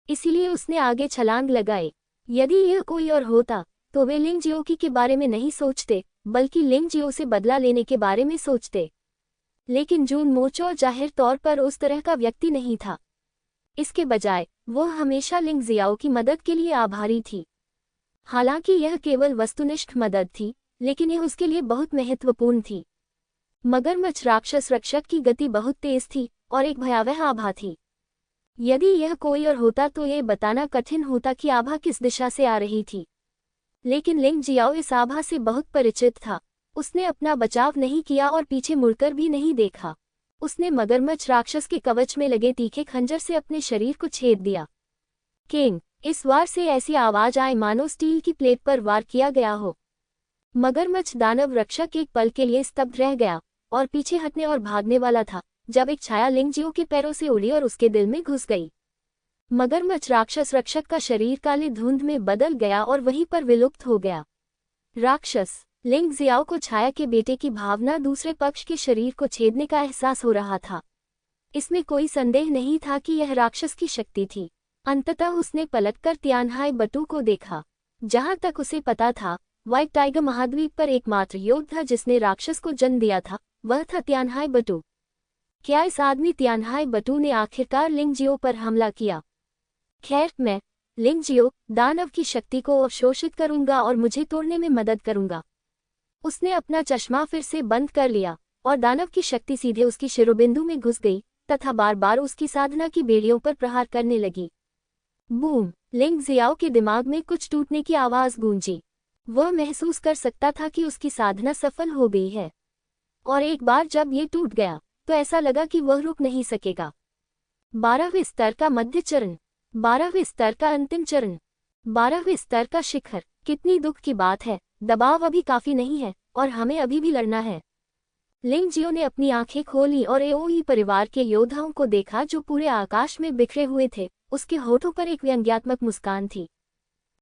इसीलिए उसने आगे छलांग लगाई। यदि यह कोई और होता तो वे लिंग जियो के बारे में नहीं सोचते, बल्कि लिंग जियो से बदला लेने के बारे में सोचते। लेकिन जुन मोचो जाहिर तौर पर उस तरह का व्यक्ति नहीं था। इसके बजाय वह हमेशा लिंग जियाओ की मदद के लिए आभारी थी। हालांकि यह केवल वस्तुनिष्ठ मदद थी, लेकिन यह उसके लिए बहुत महत्वपूर्ण थी। मगरमच्छ राक्षस रक्षक की गति बहुत तेज थी और एक भयावह आभा थी। यदि यह कोई और होता तो यह बताना कठिन होता कि आभा किस दिशा से आ रही थी। लेकिन लिंग जियाओ इस आभा से बहुत परिचित था। उसने अपना बचाव नहीं किया और पीछे मुड़कर भी नहीं देखा। उसने मगरमच्छ राक्षस के कवच में लगे तीखे खंजर से अपने शरीर को छेद दिया। किंग, इस वार से ऐसी आवाज आए मानो स्टील की प्लेट पर वार किया गया हो। मगरमच्छ दानव रक्षक एक पल के लिए स्तब्ध रह गया और पीछे हटने और भागने वाला था जब एक छाया लिंग जियो के पैरों से उड़ी और उसके दिल में घुस गई। मगरमच्छ राक्षस रक्षक का शरीर काले धुंध में बदल गया और वहीं पर विलुप्त हो गया। राक्षस लिंग जियाओ को छाया के बेटे की भावना दूसरे पक्ष के शरीर को छेदने का एहसास हो रहा था। इसमें कोई संदेह नहीं था कि यह राक्षस की शक्ति थी। अंततः उसने पलटकर तियानहाई बटू को देखा। जहां तक उसे पता था, व्हाइट टाइगर महाद्वीप पर एकमात्र योद्धा जिसने राक्षस को जन्म दिया था वह था तियानहाई बटू। क्या इस आदमी तियानहाई बटू ने आखिरकार लिंग जियो पर हमला किया? खैर, मैं लिंग जियो दानव की शक्ति को अवशोषित करूंगा और मुझे तोड़ने में मदद करूंगा। उसने अपना चश्मा फिर से बंद कर लिया और दानव की शक्ति सीधे उसकी शिरोबिंदु में घुस गई तथा बार बार उसकी साधना की बेड़ियों पर प्रहार करने लगी। बूम! लिंग जियाओ के दिमाग में कुछ टूटने की आवाज गूंजी। वह महसूस कर सकता था कि उसकी साधना सफल हो गई है। और एक बार जब ये टूट गया तो ऐसा लगा कि वह रुक नहीं सकेगा। 12वें स्तर का मध्य चरण, 12वें स्तर का अंतिम चरण, 12वें स्तर का शिखर। कितनी दुख की बात है, दबाव अभी काफी नहीं है और हमें अभी भी लड़ना है। लिंग जियो ने अपनी आंखें खोली और एओई परिवार के योद्धाओं को देखा जो पूरे आकाश में बिखरे हुए थे। उसके होठों पर एक व्यंग्यात्मक मुस्कान थी।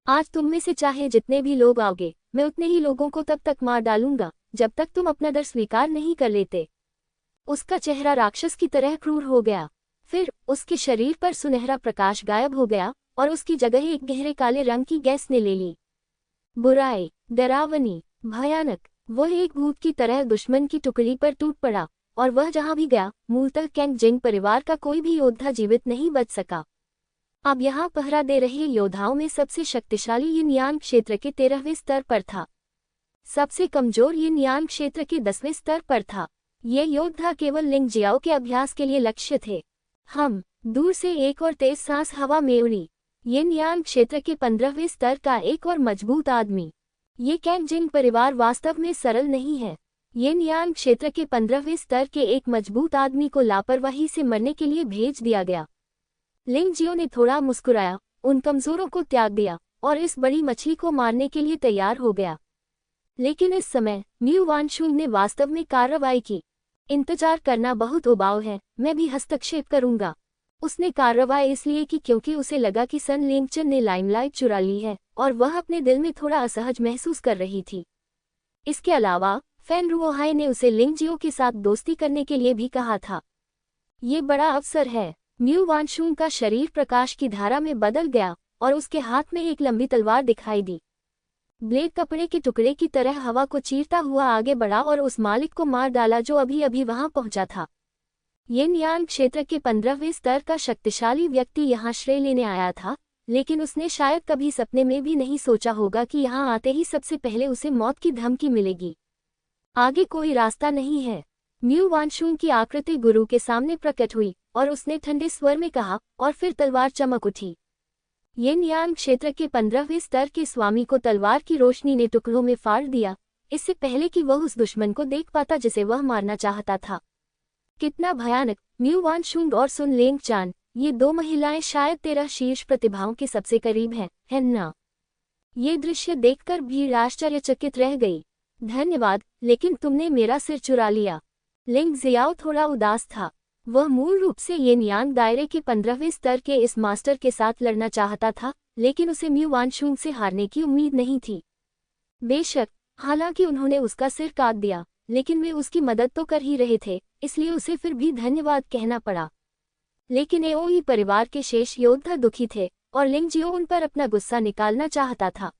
आज तुम में से चाहे जितने भी लोग आओगे, मैं उतने ही लोगों को तब तक मार डालूंगा जब तक तुम अपना डर स्वीकार नहीं कर लेते। उसका चेहरा राक्षस की तरह क्रूर हो गया। फिर उसके शरीर पर सुनहरा प्रकाश गायब हो गया और उसकी जगह एक गहरे काले रंग की गैस ने ले ली। बुराई, डरावनी, भयानक। वह एक भूत की तरह दुश्मन की टुकड़ी पर टूट पड़ा और वह जहां भी गया, मूलतः कैंग जिंग परिवार का कोई भी योद्धा जीवित नहीं बच सका। अब यहाँ पहरा दे रहे योद्धाओं में सबसे शक्तिशाली यिन यान क्षेत्र के 13वें स्तर पर था। सबसे कमजोर यिन यान क्षेत्र के 10वें स्तर पर था। ये योद्धा केवल लिंग जियाओ के अभ्यास के लिए लक्ष्य थे। हम दूर से एक और तेज सांस हवा में उड़ी। यिन यान क्षेत्र के 15वें स्तर का एक और मजबूत आदमी। ये कैंग जिंग परिवार वास्तव में सरल नहीं है। यिन यान क्षेत्र के 15वें स्तर के एक मजबूत आदमी को लापरवाही से मरने के लिए भेज दिया गया। लिंग जियो ने थोड़ा मुस्कुराया, उन कमजोरों को त्याग दिया और इस बड़ी मछली को मारने के लिए तैयार हो गया। लेकिन इस समय म्यू वानशुंग ने वास्तव में कार्रवाई की। इंतजार करना बहुत उबाऊ है, मैं भी हस्तक्षेप करूंगा। उसने कार्रवाई इसलिए की क्योंकि उसे लगा कि सन लिंगचन ने लाइमलाइट चुरा ली है और वह अपने दिल में थोड़ा असहज महसूस कर रही थी। इसके अलावा फैन रुओहाई ने उसे लिंग जियो के साथ दोस्ती करने के लिए भी कहा था। ये बड़ा अवसर है। म्यू वानशुंग का शरीर प्रकाश की धारा में बदल गया और उसके हाथ में एक लंबी तलवार दिखाई दी। ब्लेड कपड़े के टुकड़े की तरह हवा को चीरता हुआ आगे बढ़ा और उस मालिक को मार डाला जो अभी अभी वहां पहुंचा था। यिन यान क्षेत्र के 15वें स्तर का शक्तिशाली व्यक्ति यहां श्रेय लेने आया था, लेकिन उसने शायद कभी सपने में भी नहीं सोचा होगा कि यहाँ आते ही सबसे पहले उसे मौत की धमकी मिलेगी। आगे कोई रास्ता नहीं है। म्यू वानशून की आकृति गुरु के सामने प्रकट हुई और उसने ठंडे स्वर में कहा, और फिर तलवार चमक उठी। येन यांग क्षेत्र के 15वें स्तर के स्वामी को तलवार की रोशनी ने टुकड़ों में फाड़ दिया, इससे पहले कि वह उस दुश्मन को देख पाता जिसे वह मारना चाहता था। कितना भयानक! म्यू वानशून और सुन लेंगचान, ये दो महिलाएं शायद 13 शीर्ष प्रतिभाओं के सबसे करीब हैं, है ना? ये दृश्य देखकर भीड़ आश्चर्यचकित रह गई। धन्यवाद, लेकिन तुमने मेरा सिर चुरा लिया। लिंग जियाओ थोड़ा उदास था। वह मूल रूप से येन यांग दायरे के 15वें स्तर के इस मास्टर के साथ लड़ना चाहता था, लेकिन उसे म्यू वानशून से हारने की उम्मीद नहीं थी। बेशक, हालांकि उन्होंने उसका सिर काट दिया, लेकिन वे उसकी मदद तो कर ही रहे थे, इसलिए उसे फिर भी धन्यवाद कहना पड़ा। लेकिन एओई परिवार के शेष योद्धा दुखी थे और लिंग जियो उन पर अपना गुस्सा निकालना चाहता था।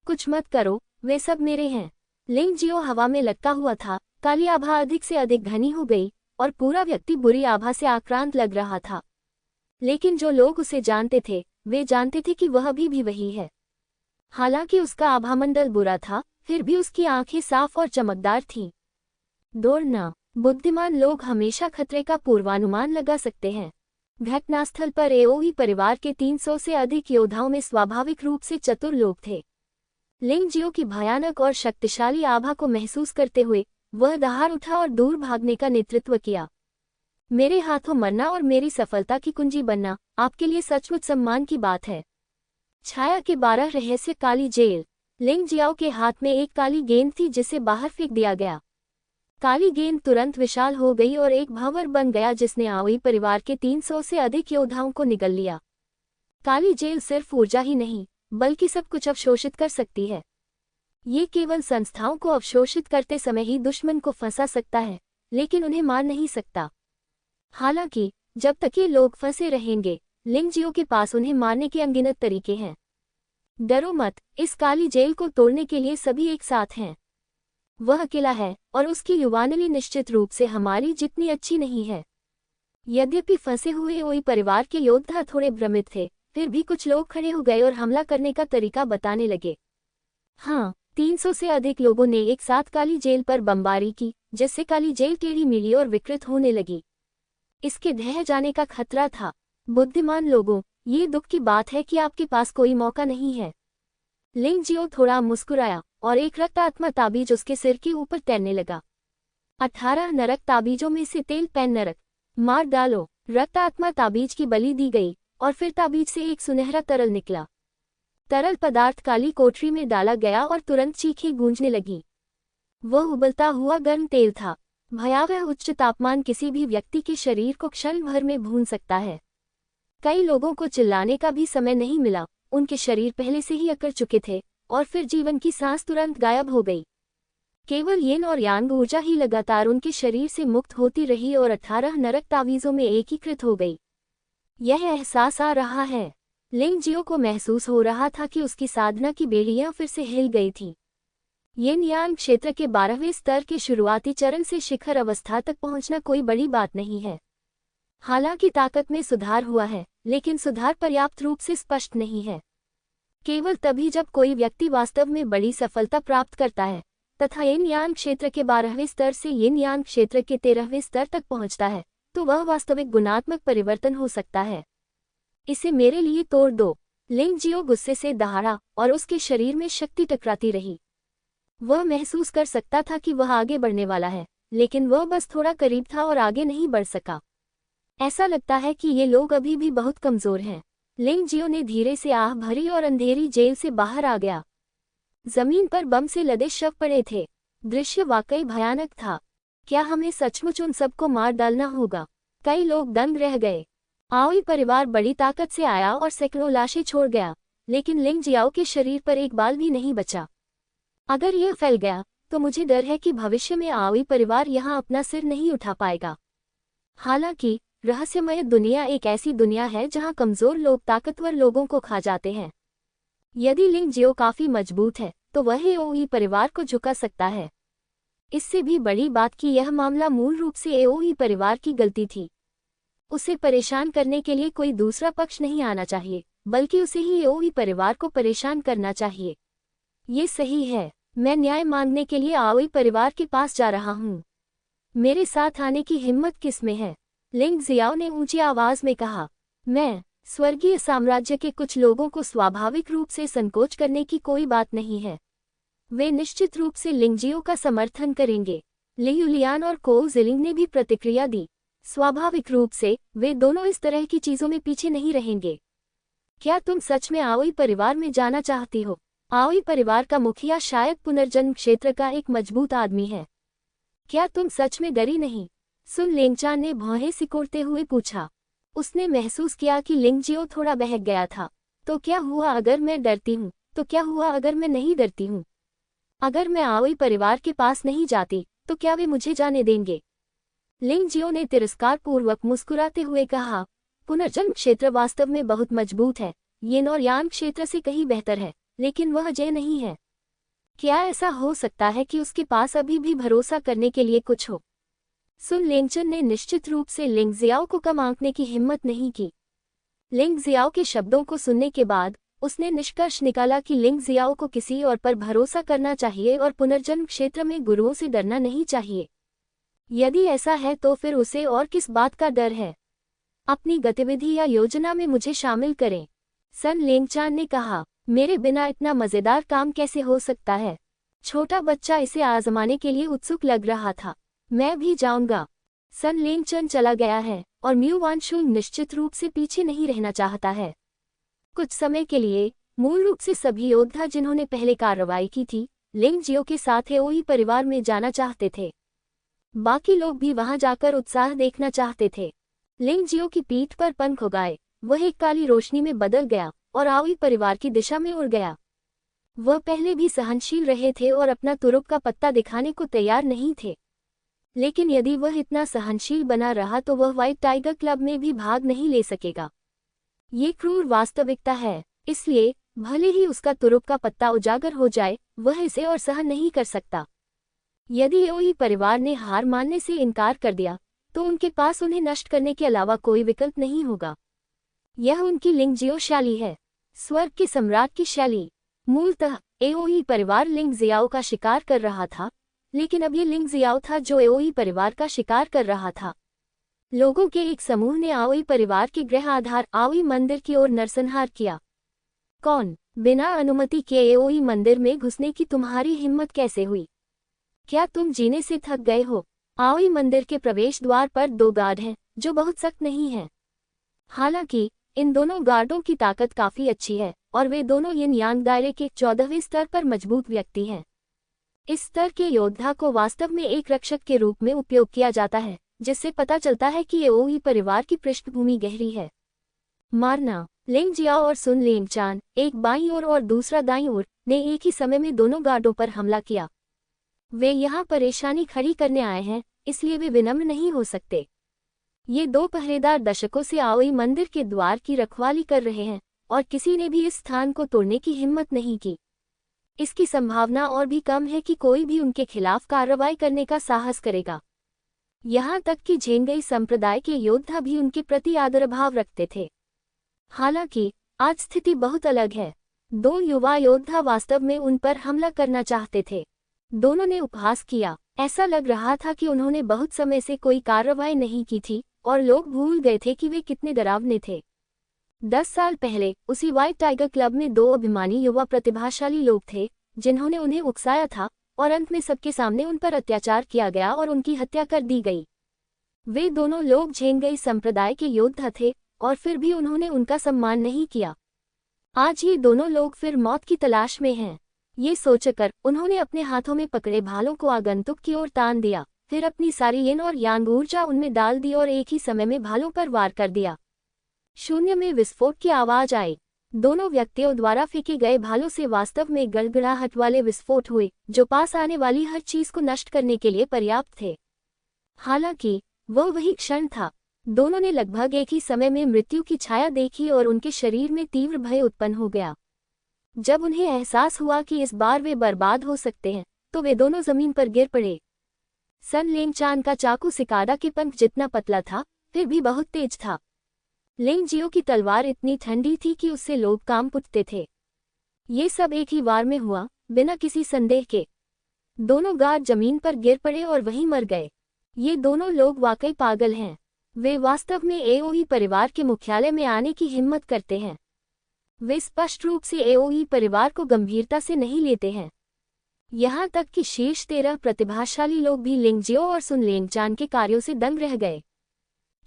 कुछ मत करो, वे सब मेरे हैं। लिंग जियो हवा में लटका हुआ था। काली आभा अधिक से अधिक घनी हो गई और पूरा व्यक्ति बुरी आभा से आक्रांत लग रहा था। लेकिन जो लोग उसे जानते थे, वे जानते थे कि वह अभी भी वही है। हालांकि उसका आभामंडल बुरा था, फिर भी उसकी आंखें साफ और चमकदार थीं। दौड़ना। बुद्धिमान लोग हमेशा खतरे का पूर्वानुमान लगा सकते हैं। घटनास्थल पर एओई परिवार के 300 से अधिक योद्धाओं में स्वाभाविक रूप से चतुर लोग थे। लिंग जियो की भयानक और शक्तिशाली आभा को महसूस करते हुए वह दहाड़ उठा और दूर भागने का नेतृत्व किया। मेरे हाथों मरना और मेरी सफलता की कुंजी बनना आपके लिए सचमुच सम्मान की बात है। छाया के 12 रहस्य काली जेल। लिंग जियाओ के हाथ में एक काली गेंद थी जिसे बाहर फेंक दिया गया। काली गेंद तुरंत विशाल हो गई और एक भंवर बन गया जिसने एओई परिवार के 300 से अधिक योद्धाओं को निगल लिया। काली जेल सिर्फ ऊर्जा ही नहीं, बल्कि सब कुछ अवशोषित कर सकती है। ये केवल संस्थाओं को अवशोषित करते समय ही दुश्मन को फंसा सकता है, लेकिन उन्हें मार नहीं सकता। हालांकि जब तक ये लोग फंसे रहेंगे, लिंग जियो के पास उन्हें मारने के अनगिनत तरीके हैं। डरो मत, इस काली जेल को तोड़ने के लिए सभी एक साथ हैं। वह अकेला है और उसकी युवानली निश्चित रूप से हमारी जितनी अच्छी नहीं है। यद्यपि फंसे हुए एओई परिवार के योद्धा थोड़े भ्रमित थे, फिर भी कुछ लोग खड़े हो गए और हमला करने का तरीका बताने लगे। हाँ, 300 से अधिक लोगों ने एक साथ काली जेल पर बमबारी की, जिससे काली जेल टेढ़ी मेढ़ी और विकृत होने लगी। इसके ढह जाने का खतरा था। बुद्धिमान लोगों, ये दुख की बात है कि आपके पास कोई मौका नहीं है। लिंग जियो थोड़ा मुस्कुराया और एक रक्तात्मा ताबीज उसके सिर के ऊपर तैरने लगा। 18 नरक ताबीजों में से तेल पेन नरक, मार डालो। रक्तात्मा ताबीज की बलि दी गई और फिर ताबीज से एक सुनहरा तरल निकला। तरल पदार्थ काली कोठरी में डाला गया और तुरंत चीखें गूंजने लगी। वह उबलता हुआ गर्म तेल था। भयावह उच्च तापमान किसी भी व्यक्ति के शरीर को क्षण भर में भून सकता है। कई लोगों को चिल्लाने का भी समय नहीं मिला, उनके शरीर पहले से ही अकड़ चुके थे और फिर जीवन की सांस तुरंत गायब हो गई। केवल येन और यांग ऊर्जा ही लगातार उनके शरीर से मुक्त होती रही और 18 नरक तावीजों में एकीकृत हो गई। यह एहसास आ रहा है। लिंग जियो को महसूस हो रहा था कि उसकी साधना की बेड़ियां फिर से हिल गई थीं। येन यांग क्षेत्र के 12वें स्तर के शुरुआती चरण से शिखर अवस्था तक पहुंचना कोई बड़ी बात नहीं है। हालांकि ताकत में सुधार हुआ है, लेकिन सुधार पर्याप्त रूप से स्पष्ट नहीं है। केवल तभी जब कोई व्यक्ति वास्तव में बड़ी सफलता प्राप्त करता है तथा येन यांग क्षेत्र के 12वें स्तर से येन यांग क्षेत्र के 13वें स्तर तक पहुंचता है, तो वह वास्तविक गुणात्मक परिवर्तन हो सकता है। इसे मेरे लिए तोड़ दो। लिंग जियो गुस्से से दहाड़ा और उसके शरीर में शक्ति टकराती रही। वह महसूस कर सकता था कि वह आगे बढ़ने वाला है, लेकिन वह बस थोड़ा करीब था और आगे नहीं बढ़ सका। ऐसा लगता है कि ये लोग अभी भी बहुत कमजोर हैं। लिंग जियो ने धीरे से आह भरी और अंधेरी जेल से बाहर आ गया। जमीन पर बम से लदे शव पड़े थे। दृश्य वाकई भयानक था। क्या हमें सचमुच उन सबको मार डालना होगा? कई लोग दंग रह गए। एओई परिवार बड़ी ताकत से आया और सैकड़ों लाशें छोड़ गया, लेकिन लिंग जियाओ के शरीर पर एक बाल भी नहीं बचा। अगर यह फैल गया तो मुझे डर है कि भविष्य में एओई परिवार यहाँ अपना सिर नहीं उठा पाएगा। हालांकि रहस्यमय दुनिया एक ऐसी दुनिया है जहाँ कमजोर लोग ताकतवर लोगों को खा जाते हैं। यदि लिंग जियो काफी मजबूत है तो वह एओई परिवार को झुका सकता है। इससे भी बड़ी बात कि यह मामला मूल रूप से एओई परिवार की गलती थी। उसे परेशान करने के लिए कोई दूसरा पक्ष नहीं आना चाहिए, बल्कि उसे ही एओई परिवार को परेशान करना चाहिए। ये सही है। मैं न्याय मांगने के लिए एओई परिवार के पास जा रहा हूँ। मेरे साथ आने की हिम्मत किसमें है? लिंग जियाओ ने ऊंची आवाज में कहा। मैं स्वर्गीय साम्राज्य के कुछ लोगों को स्वाभाविक रूप से संकोच करने की कोई बात नहीं है। वे निश्चित रूप से लिंगजियो का समर्थन करेंगे। लियुलियान और कोउ जिलिंग ने भी प्रतिक्रिया दी। स्वाभाविक रूप से वे दोनों इस तरह की चीजों में पीछे नहीं रहेंगे। क्या तुम सच में एओई परिवार में जाना चाहती हो? एओई परिवार का मुखिया शायद पुनर्जन्म क्षेत्र का एक मजबूत आदमी है। क्या तुम सच में डरी नहीं? सुन लेंगचान ने भौहें सिकोड़ते हुए पूछा। उसने महसूस किया कि लिंगजियो थोड़ा बहक गया था। तो क्या हुआ अगर मैं डरती हूँ? तो क्या हुआ अगर मैं नहीं डरती हूँ? अगर मैं एओई परिवार के पास नहीं जाती तो क्या वे मुझे जाने देंगे? लिंगजियो ने तिरस्कारपूर्वक मुस्कुराते हुए कहा, पुनर्जन्म क्षेत्र वास्तव में बहुत मजबूत है। यिन और यांग क्षेत्र से कहीं बेहतर है, लेकिन वह अजय नहीं है। क्या ऐसा हो सकता है कि उसके पास अभी भी भरोसा करने के लिए कुछ हो? सुन लेंगचन ने निश्चित रूप से लिंग जियाओ को कम आंकने की हिम्मत नहीं की। लिंग जियाओ के शब्दों को सुनने के बाद उसने निष्कर्ष निकाला कि लिंग जियाओ को किसी और पर भरोसा करना चाहिए और पुनर्जन्म क्षेत्र में गुरुओं से डरना नहीं चाहिए। यदि ऐसा है तो फिर उसे और किस बात का डर है? अपनी गतिविधि या योजना में मुझे शामिल करें। सन लेंगचान ने कहा, मेरे बिना इतना मजेदार काम कैसे हो सकता है? छोटा बच्चा इसे आजमाने के लिए उत्सुक लग रहा था। मैं भी जाऊंगा। सन लेंगचन चला गया है और म्यू वानशुंग निश्चित रूप से पीछे नहीं रहना चाहता है। कुछ समय के लिए मूल रूप से सभी योद्धा जिन्होंने पहले कार्रवाई की थी लिंगजियो के साथ एओई परिवार में जाना चाहते थे। बाकी लोग भी वहां जाकर उत्साह देखना चाहते थे। लिंगजियो की पीठ पर पंख उगाए, वह एक काली रोशनी में बदल गया और एओई परिवार की दिशा में उड़ गया। वह पहले भी सहनशील रहे थे और अपना तुरुप का पत्ता दिखाने को तैयार नहीं थे, लेकिन यदि वह इतना सहनशील बना रहा तो वह व्हाइट टाइगर क्लब में भी भाग नहीं ले सकेगा। ये क्रूर वास्तविकता है, इसलिए भले ही उसका तुरुप का पत्ता उजागर हो जाए, वह इसे और सहन नहीं कर सकता। यदि एओई परिवार ने हार मानने से इनकार कर दिया तो उनके पास उन्हें नष्ट करने के अलावा कोई विकल्प नहीं होगा। यह उनकी लिंगजियो शैली है, स्वर्ग के सम्राट की शैली। मूलतः एओई परिवार लिंग जियाओ का शिकार कर रहा था, लेकिन अब ये लिंग जियाओ था जो एओई परिवार का शिकार कर रहा था। लोगों के एक समूह ने एओई परिवार के गृह आधार एओई मंदिर की ओर नरसंहार किया। कौन? बिना अनुमति के एओई मंदिर में घुसने की तुम्हारी हिम्मत कैसे हुई? क्या तुम जीने से थक गए हो? एओई मंदिर के प्रवेश द्वार पर 2 गार्ड हैं जो बहुत सख्त नहीं हैं। हालांकि इन दोनों गार्डों की ताकत काफी अच्छी है और वे दोनों यिन यांग दायरे के 14वें स्तर पर मजबूत व्यक्ति हैं। इस स्तर के योद्धा को वास्तव में एक रक्षक के रूप में उपयोग किया जाता है, जिससे पता चलता है कि एओई परिवार की पृष्ठभूमि गहरी है। मारना। लिंग जियाओ और सुन लेंगचान, एक बाईं ओर और दूसरा दाईं ओर, ने एक ही समय में दोनों गार्डों पर हमला किया। वे यहाँ परेशानी खड़ी करने आए हैं, इसलिए वे विनम्र नहीं हो सकते। ये 2 पहरेदार दशकों से एओई मंदिर के द्वार की रखवाली कर रहे हैं और किसी ने भी इस स्थान को तोड़ने की हिम्मत नहीं की। इसकी संभावना और भी कम है कि कोई भी उनके खिलाफ कार्रवाई करने का साहस करेगा। यहाँ तक कि झेंगई संप्रदाय के योद्धा भी उनके प्रति आदरभाव रखते थे। हालांकि आज स्थिति बहुत अलग है। 2 युवा योद्धा वास्तव में उन पर हमला करना चाहते थे। दोनों ने उपहास किया। ऐसा लग रहा था कि उन्होंने बहुत समय से कोई कार्रवाई नहीं की थी और लोग भूल गए थे कि वे कितने डरावने थे। 10 साल पहले उसी व्हाइट टाइगर क्लब में 2 अभिमानी युवा प्रतिभाशाली लोग थे जिन्होंने उन्हें उकसाया था और अंत में सबके सामने उन पर अत्याचार किया गया और उनकी हत्या कर दी गई। वे दोनों लोग झेंगई संप्रदाय के योद्धा थे और फिर भी उन्होंने उनका सम्मान नहीं किया। आज ये दोनों लोग फिर मौत की तलाश में हैं। ये सोचकर उन्होंने अपने हाथों में पकड़े भालों को आगंतुक की ओर तान दिया, फिर अपनी सारी यिन और यांग ऊर्जा उनमें डाल दी और एक ही समय में भालों पर वार कर दिया। शून्य में विस्फोट की आवाज आई। दोनों व्यक्तियों द्वारा फेंके गए भालों से वास्तव में गड़गड़ाहट वाले विस्फोट हुए जो पास आने वाली हर चीज को नष्ट करने के लिए पर्याप्त थे। हालांकि वह वही क्षण था। दोनों ने लगभग एक ही समय में मृत्यु की छाया देखी और उनके शरीर में तीव्र भय उत्पन्न हो गया। जब उन्हें एहसास हुआ कि इस बार वे बर्बाद हो सकते हैं तो वे दोनों जमीन पर गिर पड़े। सन लेंगचान का चाकू सिकाडा के पंख जितना पतला था, फिर भी बहुत तेज था। लिंग जियो की तलवार इतनी ठंडी थी कि उससे लोग कांप उठते थे। ये सब एक ही वार में हुआ, बिना किसी संदेह के। दोनों गार्ड जमीन पर गिर पड़े और वहीं मर गए। ये दोनों लोग वाकई पागल हैं। वे वास्तव में एओई परिवार के मुख्यालय में आने की हिम्मत करते हैं। वे स्पष्ट रूप से एओई परिवार को गंभीरता से नहीं लेते हैं। यहाँ तक कि शीर्ष 13 प्रतिभाशाली लोग भी लिंगजियो और सुन लेंगचान के कार्यों से दंग रह गए,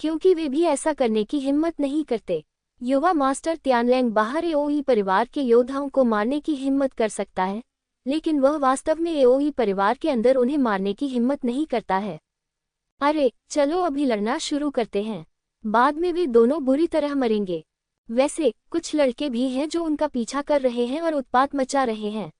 क्योंकि वे भी ऐसा करने की हिम्मत नहीं करते। युवा मास्टर त्यानलैंग बाहर एओई परिवार के योद्धाओं को मारने की हिम्मत कर सकता है, लेकिन वह वास्तव में एओई परिवार के अंदर उन्हें मारने की हिम्मत नहीं करता है। अरे चलो अभी लड़ना शुरू करते हैं, बाद में वे दोनों बुरी तरह मरेंगे। वैसे कुछ लड़के भी हैं जो उनका पीछा कर रहे हैं और उत्पात मचा रहे हैं।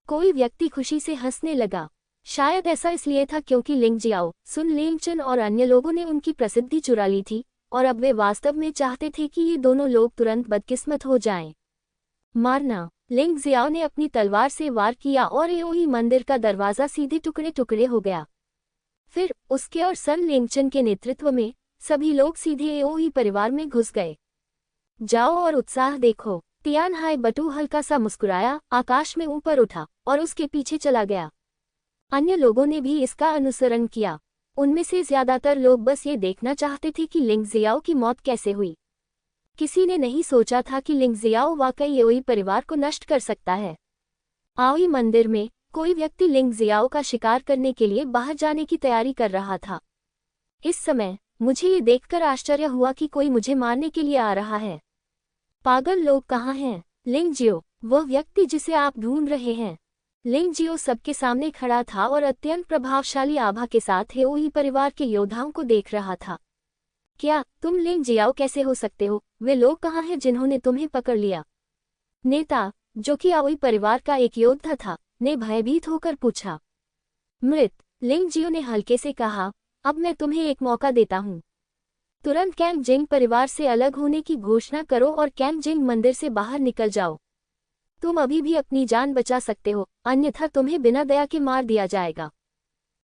कोई व्यक्ति खुशी से हंसने लगा। शायद ऐसा इसलिए था क्योंकि लिंगजियाओ, सुन लेंगचन और अन्य लोगों ने उनकी प्रसिद्धि चुरा ली थी और अब वे वास्तव में चाहते थे कि ये दोनों लोग तुरंत बदकिस्मत हो जाएं। मारना। लिंगजियाओ ने अपनी तलवार से वार किया और एओई मंदिर का दरवाजा सीधे टुकड़े टुकड़े हो गया। फिर उसके और सन लेंगचन के नेतृत्व में सभी लोग सीधे एओई परिवार में घुस गए। जाओ और उत्साह देखो। तियान हाई बटू हल्का सा मुस्कुराया, आकाश में ऊपर उठा और उसके पीछे चला गया। अन्य लोगों ने भी इसका अनुसरण किया। उनमें से ज्यादातर लोग बस ये देखना चाहते थे कि लिंगजियाओ की मौत कैसे हुई। किसी ने नहीं सोचा था कि लिंगजियाओ वाकई एओई परिवार को नष्ट कर सकता है। आओई मंदिर में कोई व्यक्ति लिंगजियाओ का शिकार करने के लिए बाहर जाने की तैयारी कर रहा था। इस समय मुझे ये देखकर आश्चर्य हुआ कि कोई मुझे मारने के लिए आ रहा है। पागल लोग कहाँ हैं? लिंगजियो, वह व्यक्ति जिसे आप ढूंढ रहे हैं। लिंगजियो सबके सामने खड़ा था और अत्यंत प्रभावशाली आभा के साथ एओई परिवार के योद्धाओं को देख रहा था। क्या तुम लिंगजियाओ कैसे हो सकते हो? वे लोग कहाँ हैं जिन्होंने तुम्हें पकड़ लिया? नेता, जो कि एओई परिवार का एक योद्धा था, ने भयभीत होकर पूछा। मृत, लिंगजियो ने हल्के से कहा, अब मैं तुम्हें एक मौका देता हूँ। तुरंत कैंग जिंग परिवार से अलग होने की घोषणा करो और कैंग जिंग मंदिर से बाहर निकल जाओ। तुम अभी भी अपनी जान बचा सकते हो, अन्यथा तुम्हें बिना दया के मार दिया जाएगा।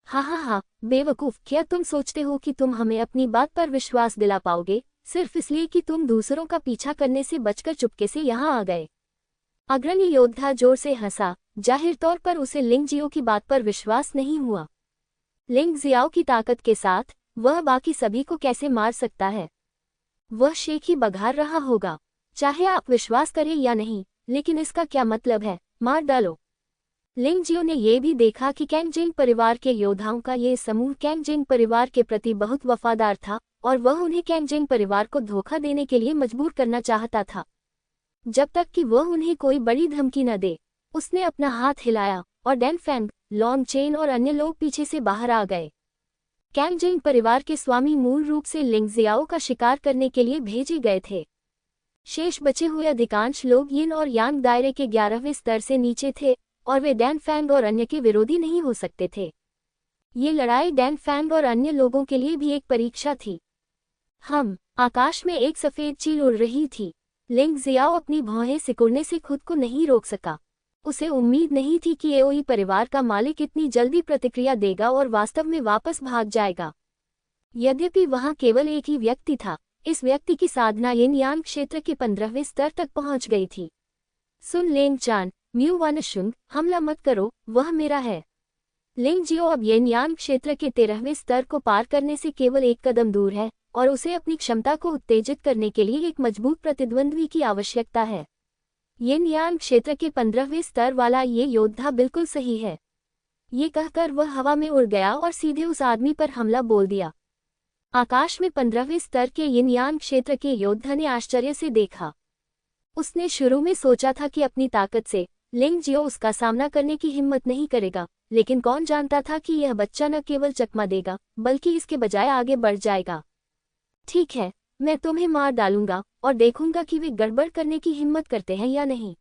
हा, बेवकूफ, क्या तुम सोचते हो कि तुम हमें अपनी बात पर विश्वास दिला पाओगे, सिर्फ इसलिए कि तुम दूसरों का पीछा करने से बचकर चुपके से यहाँ आ गए? अग्रणी योद्धा जोर से हंसा। जाहिर तौर पर उसे लिंगजियो की बात पर विश्वास नहीं हुआ। लिंगजियाओ की ताकत के साथ वह बाकी सभी को कैसे मार सकता है? वह शेख ही बघार रहा होगा। चाहे आप विश्वास करें या नहीं, लेकिन इसका क्या मतलब है? मार डालो। लिंगजियो ने यह भी देखा कि कैंग जिंग परिवार के योद्धाओं का ये समूह कैंग जिंग परिवार के प्रति बहुत वफादार था और वह उन्हें कैंग जिंग परिवार को धोखा देने के लिए मजबूर करना चाहता था, जब तक कि वह उन्हें कोई बड़ी धमकी न दे। उसने अपना हाथ हिलाया और डैन फैंग, लॉन्ग चेन और अन्य लोग पीछे से बाहर आ गए। कैंग जिंग परिवार के स्वामी मूल रूप से लिंगजियाओ का शिकार करने के लिए भेजे गए थे। शेष बचे हुए अधिकांश लोग यिन और यांग दायरे के 11वें स्तर से नीचे थे और वे डैन फैंग और अन्य के विरोधी नहीं हो सकते थे। ये लड़ाई डैन फैंग और अन्य लोगों के लिए भी एक परीक्षा थी। आकाश में एक सफेद चील उड़ रही थी। लिंगजियाओ अपनी भौहें सिकुड़ने से खुद को नहीं रोक सका। उसे उम्मीद नहीं थी कि एओई परिवार का मालिक इतनी जल्दी प्रतिक्रिया देगा और वास्तव में वापस भाग जाएगा। यद्यपि वहां केवल एक ही व्यक्ति था, इस व्यक्ति की साधना यिन यांग क्षेत्र के 15वें स्तर तक पहुंच गई थी। सुन लेंगचान, म्यू वानशुंग, हमला मत करो, वह मेरा है। लिंगजियो अब यिन यांग क्षेत्र के 13वें स्तर को पार करने से केवल एक कदम दूर है और उसे अपनी क्षमता को उत्तेजित करने के लिए एक मजबूत प्रतिद्वंद्वी की आवश्यकता है। यिन यांग क्षेत्र के 15वें स्तर वाला ये योद्धा बिल्कुल सही है। ये कहकर वह हवा में उड़ गया और सीधे उस आदमी पर हमला बोल दिया। आकाश में 15वें स्तर के यिन यांग क्षेत्र के योद्धा ने आश्चर्य से देखा। उसने शुरू में सोचा था कि अपनी ताकत से लिंगजियो उसका सामना करने की हिम्मत नहीं करेगा, लेकिन कौन जानता था कि यह बच्चा न केवल चकमा देगा बल्कि इसके बजाय आगे बढ़ जाएगा। ठीक है, मैं तुम्हें मार डालूंगा और देखूंगा कि वे गड़बड़ करने की हिम्मत करते हैं या नहीं।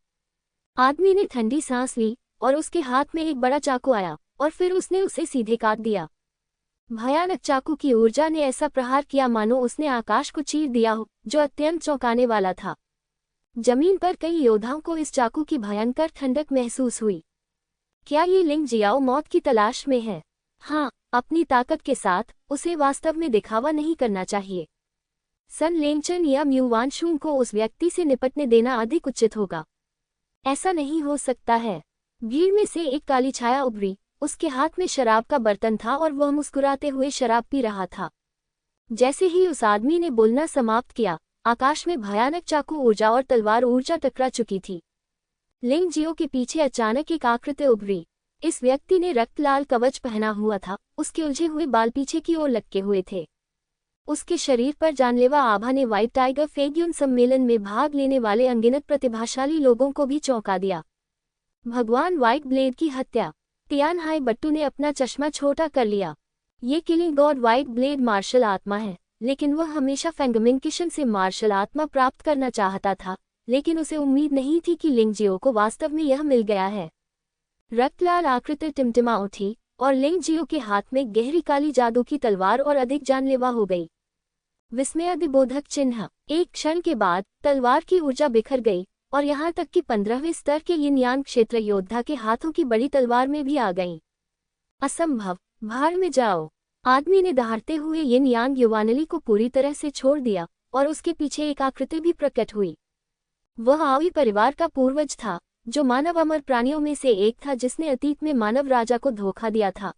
आदमी ने ठंडी सांस ली और उसके हाथ में एक बड़ा चाकू आया और फिर उसने उसे सीधे काट दिया। भयानक चाकू की ऊर्जा ने ऐसा प्रहार किया मानो उसने आकाश को चीर दिया हो, जो अत्यंत चौंकाने वाला था। जमीन पर कई योद्धाओं को इस चाकू की भयंकर ठंडक महसूस हुई। क्या ये लिंगजियाओ मौत की तलाश में है? हाँ, अपनी ताकत के साथ उसे वास्तव में दिखावा नहीं करना चाहिए। सन लेंगचन या म्यूवानशुंग को उस व्यक्ति से निपटने देना अधिक उचित होगा। ऐसा नहीं हो सकता है। भीड़ में से एक काली छाया उभरी, उसके हाथ में शराब का बर्तन था और वह मुस्कुराते हुए शराब पी रहा था। जैसे ही उस आदमी ने बोलना समाप्त किया, आकाश में भयानक चाकू ऊर्जा और तलवार ऊर्जा टकरा चुकी थी। लिंग जियो के पीछे अचानक एक आकृति उभरी। इस व्यक्ति ने रक्त लाल कवच पहना हुआ था, उसके उलझे हुए बाल पीछे की ओर लटके हुए थे। उसके शरीर पर जानलेवा आभा ने व्हाइट टाइगर फेग्युन सम्मेलन में भाग लेने वाले अनगिनत प्रतिभाशाली लोगों को भी चौंका दिया। भगवान व्हाइट ब्लेड की हत्या। तियानहाई बट्टू ने अपना चश्मा छोटा कर लिया। ये killing god white blade martial आत्मा है, लेकिन वह हमेशा फेंगमिन किशन से मार्शल आत्मा प्राप्त करना चाहता था, लेकिन उसे उम्मीद नहीं थी कि लिंग जियो को वास्तव में यह मिल गया है। रक्तलाल आकृति टिमटिमा उठी और लिंग जियो के हाथ में गहरी काली जादू की तलवार और अधिक जानलेवा हो गई। विस्मयादिबोधक चिन्ह। एक क्षण के बाद तलवार की ऊर्जा बिखर गई और यहाँ तक कि 15वें स्तर के यिन यांग क्षेत्र योद्धा के हाथों की बड़ी तलवार में भी आ गई। असंभव, भाड़ में जाओ। आदमी ने दहाड़ते हुए यिन यांग युवानली को पूरी तरह से छोड़ दिया और उसके पीछे एक आकृति भी प्रकट हुई। वह आओई परिवार का पूर्वज था, जो मानव अमर प्राणियों में से एक था जिसने अतीत में मानव राजा को धोखा दिया था।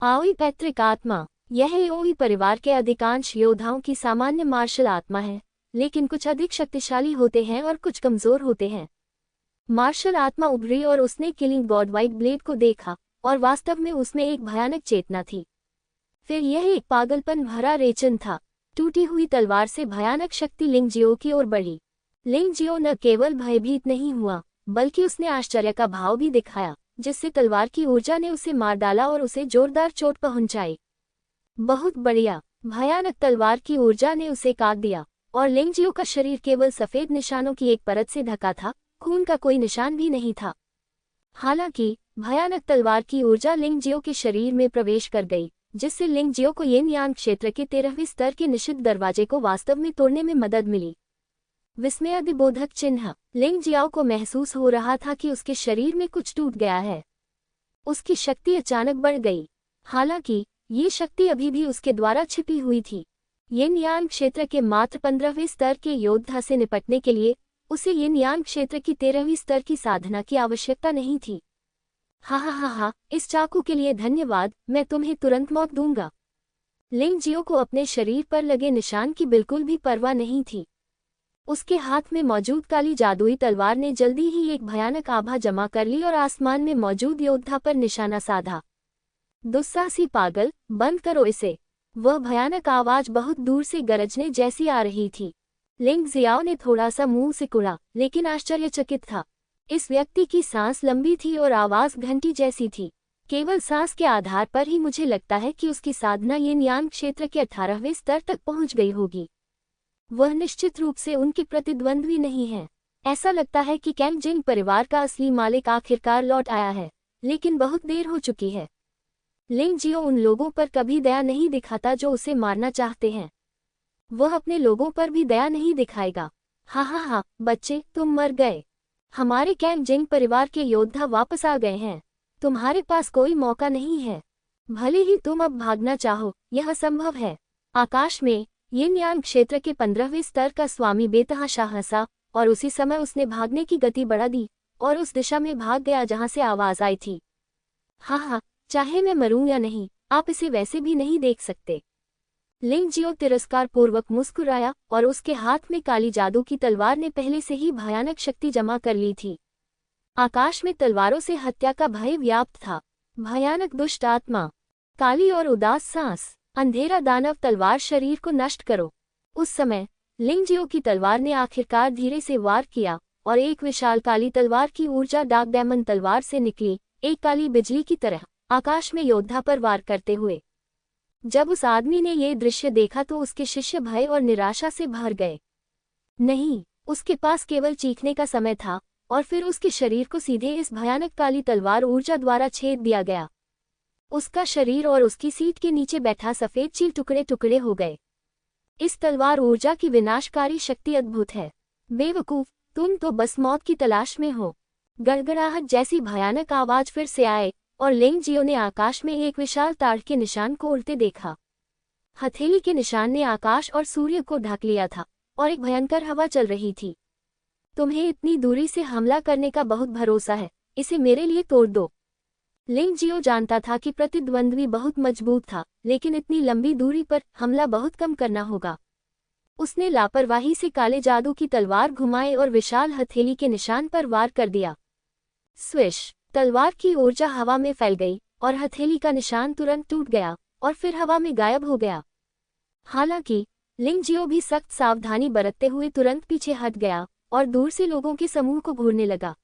आओई पैतृक आत्मा। यह आओई परिवार के अधिकांश योद्धाओं की सामान्य मार्शल आत्मा है, लेकिन कुछ अधिक शक्तिशाली होते हैं और कुछ कमजोर होते हैं। मार्शल आत्मा उभरी और उसने किलिंग गॉड व्हाइट ब्लेड को देखा और वास्तव में उसमें एक भयानक चेतना थी। फिर यह एक पागलपन भरा रेचन था। टूटी हुई तलवार से भयानक शक्ति लिंग जियो की ओर बढ़ी। लिंग जियो न केवल भयभीत नहीं हुआ, बल्कि उसने आश्चर्य का भाव भी दिखाया, जिससे तलवार की ऊर्जा ने उसे मार डाला और उसे जोरदार चोट पहुंचाई। बहुत बढ़िया। भयानक तलवार की ऊर्जा ने उसे काट दिया और लिंग जियो का शरीर केवल सफेद निशानों की एक परत से ढका था, खून का कोई निशान भी नहीं था। हालांकि भयानक तलवार की ऊर्जा लिंग जियो के शरीर में प्रवेश कर गई, जिससे लिंग जियो को यिन यांग क्षेत्र के 13वें स्तर के निषिद्ध दरवाजे को वास्तव में तोड़ने में मदद मिली। विस्मयादिबोधक चिन्ह। लिंग जियाओ को महसूस हो रहा था कि उसके शरीर में कुछ टूट गया है। उसकी शक्ति अचानक बढ़ गई। हालांकि ये शक्ति अभी भी उसके द्वारा छिपी हुई थी। यिन यांग क्षेत्र के मात्र 15वें स्तर के योद्धा से निपटने के लिए उसे यिन यांग क्षेत्र की 13वीं स्तर की साधना की आवश्यकता नहीं थी। हा, इस चाकू के लिए धन्यवाद, मैं तुम्हें तुरंत मौत दूंगा। लिंग जियो को अपने शरीर पर लगे निशान की बिल्कुल भी परवाह नहीं थी। उसके हाथ में मौजूद काली जादुई तलवार ने जल्दी ही एक भयानक आभा जमा कर ली और आसमान में मौजूद योद्धा पर निशाना साधा। दुस्साहसी पागल, बंद करो इसे। वह भयानक आवाज बहुत दूर से गरजने जैसी आ रही थी। लिंग जियाओ ने थोड़ा सा मुंह सिकुड़ा, लेकिन आश्चर्यचकित था। इस व्यक्ति की सांस लंबी थी और आवाज घंटी जैसी थी। केवल सांस के आधार पर ही मुझे लगता है कि उसकी साधना यिन यांग क्षेत्र के 18वें स्तर तक पहुंच गई होगी। वह निश्चित रूप से उनकी प्रतिद्वंद्वी नहीं है। ऐसा लगता है कि कैंग जिंग परिवार का असली मालिक आखिरकार लौट आया है, लेकिन बहुत देर हो चुकी है। लिंग जियो उन लोगों पर कभी दया नहीं दिखाता जो उसे मारना चाहते हैं। वह अपने लोगों पर भी दया नहीं दिखाएगा। हा, बच्चे, तुम मर गए। हमारे कैंग जिंग परिवार के योद्धा वापस आ गए हैं। तुम्हारे पास कोई मौका नहीं है। भले ही तुम अब भागना चाहो, यह असंभव है। आकाश में यिन यांग क्षेत्र के 15वें स्तर का स्वामी बेतहाशा हंसा और उसी समय उसने भागने की गति बढ़ा दी और उस दिशा में भाग गया जहां से आवाज आई थी। हा, चाहे मैं मरूं या नहीं, आप इसे वैसे भी नहीं देख सकते। लिंग जियो तिरस्कार पूर्वक मुस्कुराया और उसके हाथ में काली जादू की तलवार ने पहले से ही भयानक शक्ति जमा कर ली थी। आकाश में तलवारों से हत्या का भय व्याप्त था। भयानक दुष्ट आत्मा। काली और उदास सांस। अंधेरा दानव तलवार शरीर को नष्ट करो। उस समय लिंग जियो की तलवार ने आखिरकार धीरे से वार किया और एक विशाल काली तलवार की ऊर्जा डार्क डायमंड तलवार से निकली, एक काली बिजली की तरह, आकाश में योद्धा पर वार करते हुए। जब उस आदमी ने ये दृश्य देखा तो उसके शिष्य भय और निराशा से भर गए। नहीं, उसके पास केवल चीखने का समय था और फिर उसके शरीर को सीधे इस भयानक काली तलवार ऊर्जा द्वारा छेद दिया गया। उसका शरीर और उसकी सीट के नीचे बैठा सफेद चील टुकड़े टुकड़े हो गए। इस तलवार ऊर्जा की विनाशकारी शक्ति अद्भुत है। बेवकूफ, तुम तो बस मौत की तलाश में हो। गड़गड़ाहट जैसी भयानक आवाज फिर से आए और लिंग जियो ने आकाश में एक विशाल ताड़ के निशान को उड़ते देखा। हथेली के निशान ने आकाश और सूर्य को ढक लिया था और एक भयंकर हवा चल रही थी। तुम्हें इतनी दूरी से हमला करने का बहुत भरोसा है, इसे मेरे लिए तोड़ दो। लिंग जियो जानता था कि प्रतिद्वंद्वी बहुत मजबूत था, लेकिन इतनी लंबी दूरी पर हमला बहुत कम करना होगा। उसने लापरवाही से काले जादू की तलवार घुमाई और विशाल हथेली के निशान पर वार कर दिया। स्विश! तलवार की ऊर्जा हवा में फैल गई और हथेली का निशान तुरंत टूट गया और फिर हवा में गायब हो गया। हालांकि लिंग जियो भी सख्त सावधानी बरतते हुए तुरंत पीछे हट गया और दूर से लोगों के समूह को घूरने लगा।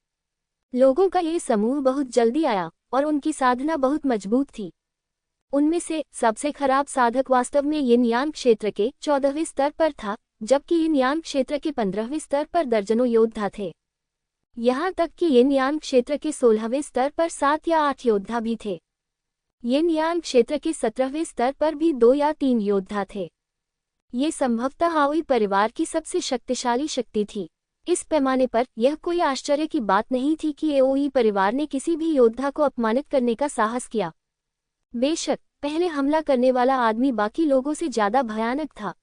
लोगों का ये समूह बहुत जल्दी आया और उनकी साधना बहुत मजबूत थी। उनमें से सबसे खराब साधक वास्तव में यिन यान क्षेत्र के 14वें स्तर पर था, जबकि यिन यान क्षेत्र के 15वें स्तर पर दर्जनों योद्धा थे। यहाँ तक कि यिन यान क्षेत्र के 16वें स्तर पर 7 या 8 योद्धा भी थे। यिन यान क्षेत्र के 17वें स्तर पर भी 2 या 3 योद्धा थे। ये संभवतः आओई परिवार की सबसे शक्तिशाली शक्ति थी। इस पैमाने पर यह कोई आश्चर्य की बात नहीं थी कि एओई परिवार ने किसी भी योद्धा को अपमानित करने का साहस किया। बेशक पहले हमला करने वाला आदमी बाकी लोगों से ज्यादा भयानक था।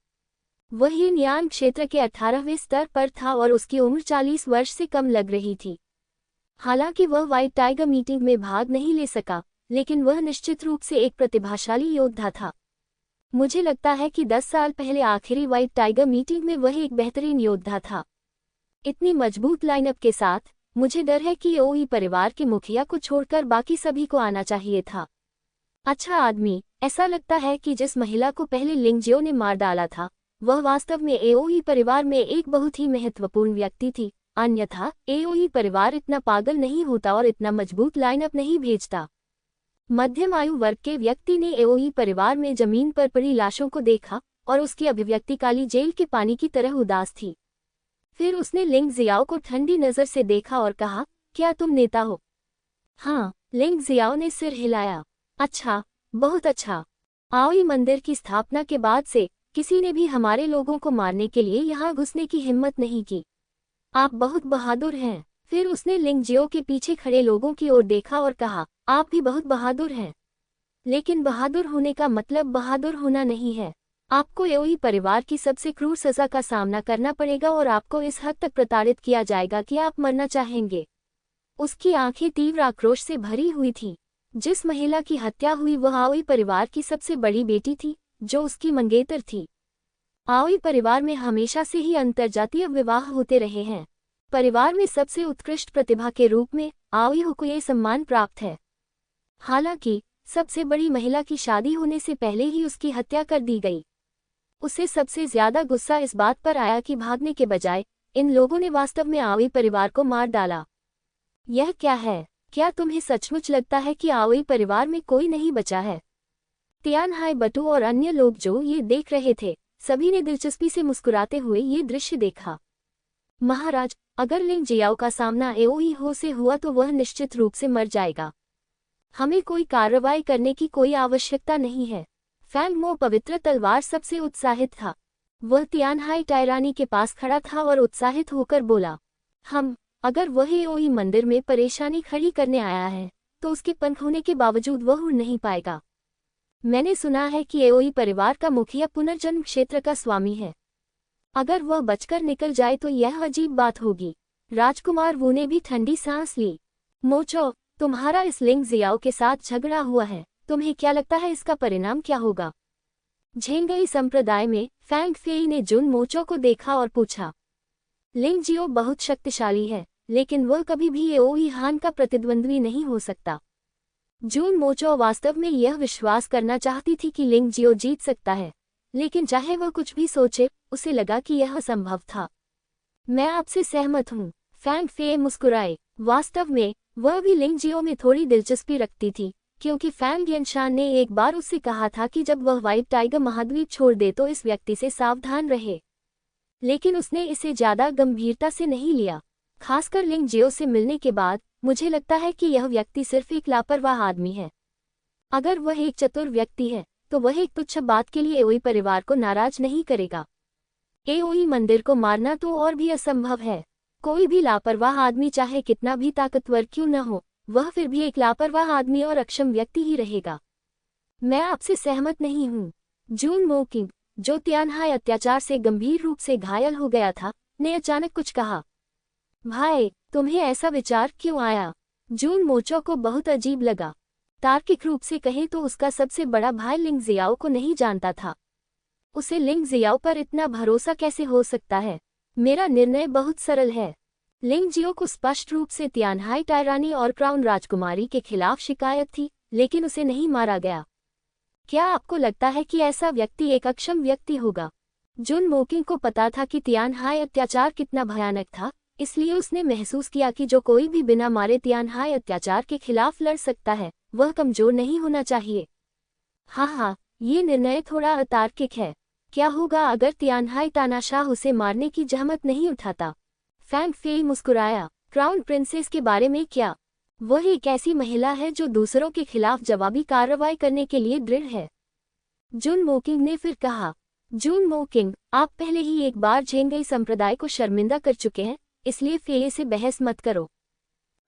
वह यिन यान क्षेत्र के 18वें स्तर पर था और उसकी उम्र 40 वर्ष से कम लग रही थी। हालांकि वह व्हाइट टाइगर मीटिंग में भाग नहीं ले सका, लेकिन वह निश्चित रूप से एक प्रतिभाशाली योद्धा था। मुझे लगता है कि 10 साल पहले आखिरी व्हाइट टाइगर मीटिंग में वह एक बेहतरीन योद्धा था। इतनी मजबूत लाइनअप के साथ मुझे डर है कि एओई परिवार के मुखिया को छोड़कर बाकी सभी को आना चाहिए था। अच्छा आदमी, ऐसा लगता है कि जिस महिला को पहले लिंग जियो ने मार डाला था, वह वास्तव में एओई परिवार में एक बहुत ही महत्वपूर्ण व्यक्ति थी। अन्यथा एओई परिवार इतना पागल नहीं होता और इतना मजबूत लाइनअप नहीं भेजता। मध्यम आयु वर्ग के व्यक्ति ने एओई परिवार में जमीन पर पड़ी लाशों को देखा और उसकी अभिव्यक्ति काली जेल के पानी की तरह उदास थी। फिर उसने लिंग जियाओ को ठंडी नजर से देखा और कहा, क्या तुम नेता हो? हाँ, लिंग जियाओ ने सिर हिलाया। अच्छा, बहुत अच्छा। आओई मंदिर की स्थापना के बाद से किसी ने भी हमारे लोगों को मारने के लिए यहाँ घुसने की हिम्मत नहीं की। आप बहुत बहादुर हैं। फिर उसने लिंग जियो के पीछे खड़े लोगों की ओर देखा और कहा, आप भी बहुत बहादुर हैं। लेकिन बहादुर होने का मतलब बहादुर होना नहीं है। आपको एओई परिवार की सबसे क्रूर सजा का सामना करना पड़ेगा और आपको इस हद तक प्रताड़ित किया जाएगा कि आप मरना चाहेंगे। उसकी आंखें तीव्र आक्रोश से भरी हुई थीं। जिस महिला की हत्या हुई वह आओई परिवार की सबसे बड़ी बेटी थी, जो उसकी मंगेतर थी। आओई परिवार में हमेशा से ही अंतर्जातीय विवाह होते रहे हैं। परिवार में सबसे उत्कृष्ट प्रतिभा के रूप में आओई को ये सम्मान प्राप्त है। हालांकि सबसे बड़ी महिला की शादी होने से पहले ही उसकी हत्या कर दी गई। उसे सबसे ज्यादा गुस्सा इस बात पर आया कि भागने के बजाय इन लोगों ने वास्तव में आओई परिवार को मार डाला। यह क्या है? क्या तुम्हें सचमुच लगता है कि आओई परिवार में कोई नहीं बचा है? तियान हाई बटू और अन्य लोग जो ये देख रहे थे, सभी ने दिलचस्पी से मुस्कुराते हुए ये दृश्य देखा। महाराज, अगर लिंग जियाओ का सामना एओई हो से हुआ तो वह निश्चित रूप से मर जाएगा। हमें कोई कार्रवाई करने की कोई आवश्यकता नहीं है। फैंग मो पवित्र तलवार सबसे उत्साहित था। वह तियानहाई टायरानी के पास खड़ा था और उत्साहित होकर बोला, अगर वह एओई मंदिर में परेशानी खड़ी करने आया है, तो उसके पंख होने के बावजूद वह उड़ नहीं पाएगा। मैंने सुना है कि एओई परिवार का मुखिया पुनर्जन्म क्षेत्र का स्वामी है। अगर वह बचकर निकल जाए तो यह अजीब बात होगी। राजकुमार वू ने भी ठंडी सांस ली। मोचो, तुम्हारा इस लिंग जियाओ के साथ झगड़ा हुआ है, तुम्हें क्या लगता है इसका परिणाम क्या होगा? झेंगई संप्रदाय में फैंग फेई ने जुन मोचो को देखा और पूछा। लिंग जियो बहुत शक्तिशाली है, लेकिन वह कभी भी एओई हान का प्रतिद्वंद्वी नहीं हो सकता। जून मोचो वास्तव में यह विश्वास करना चाहती थी कि लिंग जियो जीत सकता है, लेकिन चाहे वह कुछ भी सोचे, उसे लगा कि यह असंभव था। मैं आपसे सहमत हूँ, फैंग फे मुस्कुराए। वास्तव में वह भी लिंग जियो में थोड़ी दिलचस्पी रखती थी, क्योंकि फैंग यनशान ने एक बार उससे कहा था कि जब वह व्हाइट टाइगर महाद्वीप छोड़ दे तो इस व्यक्ति से सावधान रहे। लेकिन उसने इसे ज्यादा गंभीरता से नहीं लिया। खासकर लिंग जियो से मिलने के बाद मुझे लगता है कि यह व्यक्ति सिर्फ एक लापरवाह आदमी है। अगर वह एक चतुर व्यक्ति है तो वह एक तुच्छ बात के लिए एओई परिवार को नाराज नहीं करेगा। एओई मंदिर को मारना तो और भी असंभव है। कोई भी लापरवाह आदमी चाहे कितना भी ताकतवर क्यों न हो, वह फिर भी एक लापरवाह आदमी और अक्षम व्यक्ति ही रहेगा। मैं आपसे सहमत नहीं हूँ। जून मोकिंग, जो तियानहाई अत्याचार से गंभीर रूप से घायल हो गया था, ने अचानक कुछ कहा। भाई, तुम्हें ऐसा विचार क्यों आया? जून मोचो को बहुत अजीब लगा। तार्किक रूप से कहें तो उसका सबसे बड़ा भाई लिंग जियाओ को नहीं जानता था। उसे लिंग जियाओ पर इतना भरोसा कैसे हो सकता है? मेरा निर्णय बहुत सरल है। लिंग जियो को स्पष्ट रूप से तियानहाई टायरानी और क्राउन राजकुमारी के खिलाफ शिकायत थी, लेकिन उसे नहीं मारा गया। क्या आपको लगता है कि ऐसा व्यक्ति एक अक्षम व्यक्ति होगा? जुन मोकिंग को पता था कि तियानहाई अत्याचार कितना भयानक था, इसलिए उसने महसूस किया कि जो कोई भी बिना मारे तियानहाई अत्याचार के खिलाफ लड़ सकता है, वह कमजोर नहीं होना चाहिए। हाँ, ये निर्णय थोड़ा अतार्किक है। क्या होगा अगर तियानहाई तानाशाह उसे मारने की जहमत नहीं उठाता? फैंग फेई मुस्कुराया। क्राउन प्रिंसेस के बारे में क्या? वह एक ऐसी महिला है जो दूसरों के खिलाफ जवाबी कार्रवाई करने के लिए दृढ़ है। जुन मोकिंग ने फिर कहा। जून मोकिंग, आप पहले ही एक बार झेंगई संप्रदाय को शर्मिंदा कर चुके हैं, इसलिए फेये से बहस मत करो।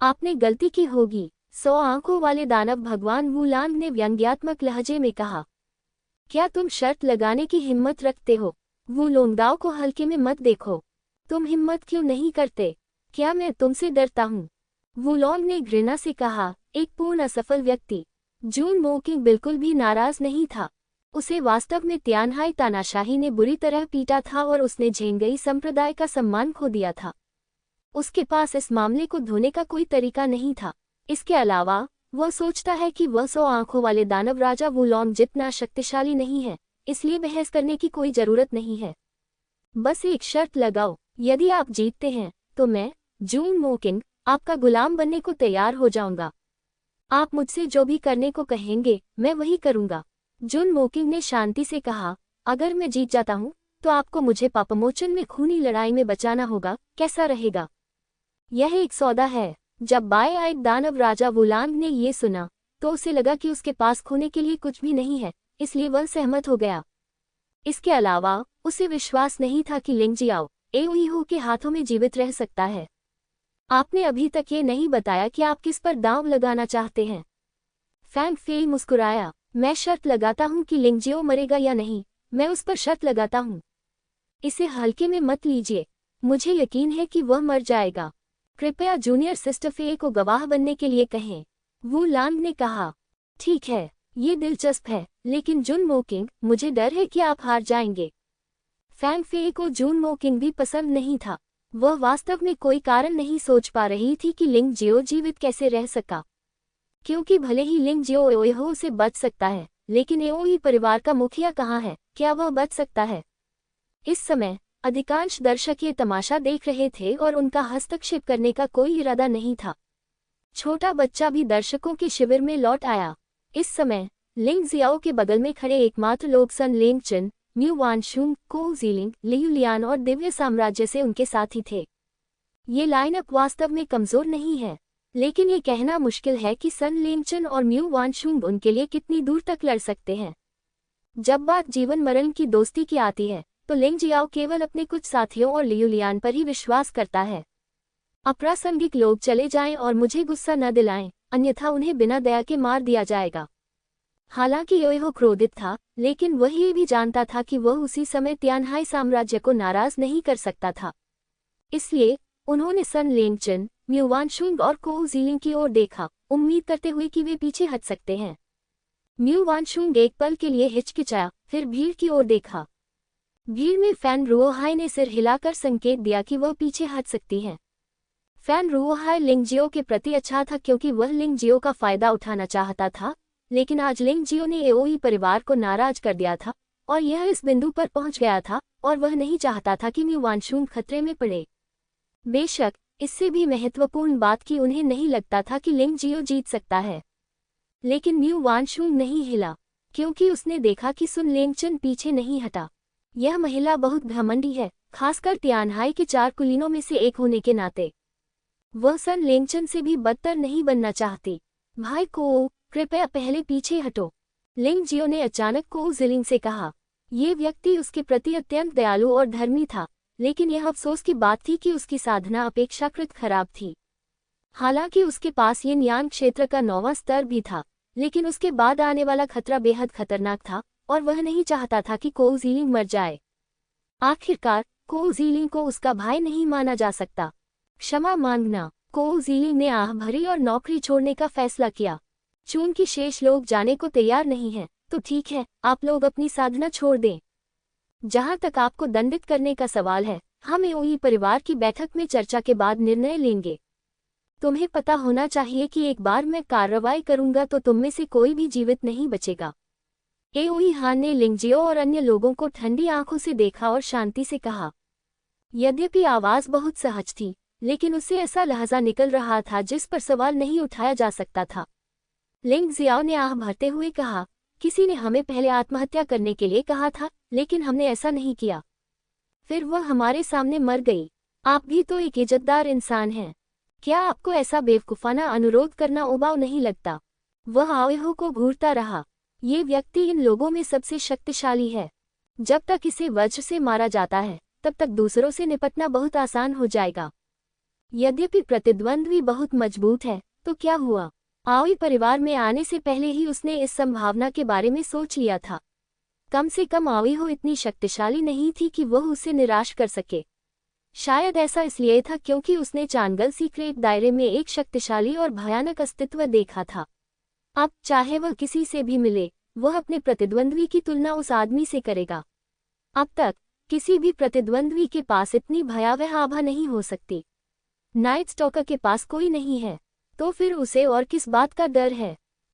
आपने गलती की होगी। 100 आंखों वाले दानव भगवान वुलांग ने व्यंग्यात्मक लहजे में कहा। क्या तुम शर्त लगाने की हिम्मत रखते हो? वुलोंगदाओ को हल्के में मत देखो। तुम हिम्मत क्यों नहीं करते? क्या मैं तुमसे डरता हूँ? वुलोंग ने घृणा से कहा, एक पूर्ण असफल व्यक्ति। जून मोकिंग बिल्कुल भी नाराज नहीं था। उसे वास्तव में तियानहाई तानाशाही ने बुरी तरह पीटा था और उसने झेंगई संप्रदाय का सम्मान खो दिया था। उसके पास इस मामले को धोने का कोई तरीका नहीं था। इसके अलावा वह सोचता है कि वह 100 आंखों वाले दानव राजा वुलोंग जितना शक्तिशाली नहीं है, इसलिए बहस करने की कोई जरूरत नहीं है। बस एक शर्त लगाओ, यदि आप जीतते हैं तो मैं, जून मोकिंग, आपका गुलाम बनने को तैयार हो जाऊंगा। आप मुझसे जो भी करने को कहेंगे मैं वही करूंगा। जून मोकिंग ने शांति से कहा, अगर मैं जीत जाता हूं तो आपको मुझे पापमोचन में खूनी लड़ाई में बचाना होगा। कैसा रहेगा? यह एक सौदा है। जब बाएं दानव राजा वुलांग ने ये सुना तो उसे लगा कि उसके पास खोने के लिए कुछ भी नहीं है, इसलिए वह सहमत हो गया। इसके अलावा उसे विश्वास नहीं था कि लिंग जियाओ एओईहो के हाथों में जीवित रह सकता है। आपने अभी तक ये नहीं बताया कि आप किस पर दांव लगाना चाहते हैं। फैंग फेई मुस्कुराया। मैं शर्त लगाता हूं कि लिंग जियो मरेगा या नहीं, मैं उस पर शर्त लगाता हूं। इसे हल्के में मत लीजिए, मुझे यकीन है कि वह मर जाएगा। कृपया जूनियर सिस्टर फेई को गवाह बनने के लिए कहें। वुलांग ने कहा। ठीक है, ये दिलचस्प है, लेकिन जून मोकिंग, मुझे डर है कि आप हार जाएंगे। फैंग फेई को जून मोकिंग भी पसंद नहीं था। वह वास्तव में कोई कारण नहीं सोच पा रही थी कि लिंग जियो जीवित कैसे रह सका, क्योंकि भले ही लिंग जियो एओईहो से बच सकता है, लेकिन एओई परिवार का मुखिया कहाँ है? क्या वह बच सकता है? इस समय अधिकांश दर्शक ये तमाशा देख रहे थे और उनका हस्तक्षेप करने का कोई इरादा नहीं था। छोटा बच्चा भी दर्शकों के शिविर में लौट आया। इस समय लिंग जियाओ के बगल में खड़े एकमात्र लोग सन लेंगचन, म्यू वानशुंग, को जीलिंग, लियुलियान और दिव्य साम्राज्य से उनके साथी थे। ये लाइनअप वास्तव में कमजोर नहीं है, लेकिन ये कहना मुश्किल है कि सन लेंगचन और म्यू वानशुंग उनके लिए कितनी दूर तक लड़ सकते हैं। जब बात जीवन मरण की दोस्ती की आती है तो लिंग जियाओ केवल अपने कुछ साथियों और लियुलियान पर ही विश्वास करता है। अप्रासंगिक लोग चले जाएं और मुझे गुस्सा न दिलाएं, अन्यथा उन्हें बिना दया के मार दिया जाएगा। हालांकि एओईहो क्रोधित था, लेकिन वह ये भी जानता था कि वह उसी समय तियानहाई साम्राज्य को नाराज नहीं कर सकता था। इसलिए उन्होंने सन लेंगचन, म्यू वानशुंग और को जीलिंग की ओर देखा, उम्मीद करते हुए कि वे पीछे हट सकते हैं। म्यू वानशुंग एक पल के लिए हिचकिचाया, फिर भीड़ की ओर देखा। भीड़ में फैन रुओहाई ने सिर हिलाकर संकेत दिया कि वह पीछे हट सकती हैं। फैन रुओहाई लिंग जियो के प्रति अच्छा था क्योंकि वह लिंग जियो का फायदा उठाना चाहता था, लेकिन आज लिंग जियो ने एओई परिवार को नाराज कर दिया था और यह इस बिंदु पर पहुंच गया था और वह नहीं चाहता था कि म्यू वानशुंग खतरे में पड़े। बेशक इससे भी महत्वपूर्ण बात कि उन्हें नहीं लगता था कि लिंग जियो जीत सकता है। लेकिन म्यू वानशुंग नहीं हिला, क्योंकि उसने देखा कि सुन लेंगचन पीछे नहीं हटा। यह महिला बहुत घमंडी है, खासकर तियानहाई के 4 कुलीनों में से एक होने के नाते। वह सन लेंगचन से भी बदतर नहीं बनना चाहती। भाई को, कृपया पहले पीछे हटो, लिंग जियो ने अचानक को जिलिंग से कहा। ये व्यक्ति उसके प्रति अत्यंत दयालु और धर्मी था, लेकिन यह अफसोस की बात थी कि उसकी साधना अपेक्षाकृत खराब थी। हालांकि उसके पास यिन यान क्षेत्र का 9वां स्तर भी था, लेकिन उसके बाद आने वाला खतरा बेहद खतरनाक था और वह नहीं चाहता था कि कोउ जीलिंग मर जाए। आखिरकार कोउ जीलिंग को उसका भाई नहीं माना जा सकता। क्षमा मांगना। कोउ जीलिंग ने आह भरी और नौकरी छोड़ने का फैसला किया। चून की शेष लोग जाने को तैयार नहीं हैं, तो ठीक है, आप लोग अपनी साधना छोड़ दें। जहां तक आपको दंडित करने का सवाल है, हम एओई परिवार की बैठक में चर्चा के बाद निर्णय लेंगे। तुम्हें पता होना चाहिए कि एक बार मैं कार्रवाई करूंगा तो तुम में से कोई भी जीवित नहीं बचेगा। एओई हान ने लिंगजियो और अन्य लोगों को ठंडी आंखों से देखा और शांति से कहा। यद्यपि आवाज बहुत सहज थी, लेकिन उससे ऐसा लहजा निकल रहा था जिस पर सवाल नहीं उठाया जा सकता था। लिंग जियाओ ने आह भरते हुए कहा, किसी ने हमें पहले आत्महत्या करने के लिए कहा था, लेकिन हमने ऐसा नहीं किया। फिर वह हमारे सामने मर गई। आप भी तो एक इज्जतदार इंसान हैं। क्या आपको ऐसा बेवकूफाना अनुरोध करना उबाऊ नहीं लगता? वह आओहो को घूरता रहा। ये व्यक्ति इन लोगों में सबसे शक्तिशाली है। जब तक इसे वज्र से मारा जाता है, तब तक दूसरों से निपटना बहुत आसान हो जाएगा। यद्यपि प्रतिद्वंद्वी बहुत मजबूत है, तो क्या हुआ? आओई परिवार में आने से पहले ही उसने इस संभावना के बारे में सोच लिया था। कम से कम आओई इतनी शक्तिशाली नहीं थी कि वह उसे निराश कर सके। शायद ऐसा इसलिए था क्योंकि उसने चांगल सीक्रेट दायरे में एक शक्तिशाली और भयानक अस्तित्व देखा था। अब चाहे वह किसी से भी मिले, वह अपने प्रतिद्वंद्वी की तुलना उस आदमी से करेगा। अब तक किसी भी प्रतिद्वंद्वी के पास इतनी भयावह आभा नहीं हो सकती। नाइट स्टॉकर के पास कोई नहीं है, तो फिर उसे और किस बात का डर है?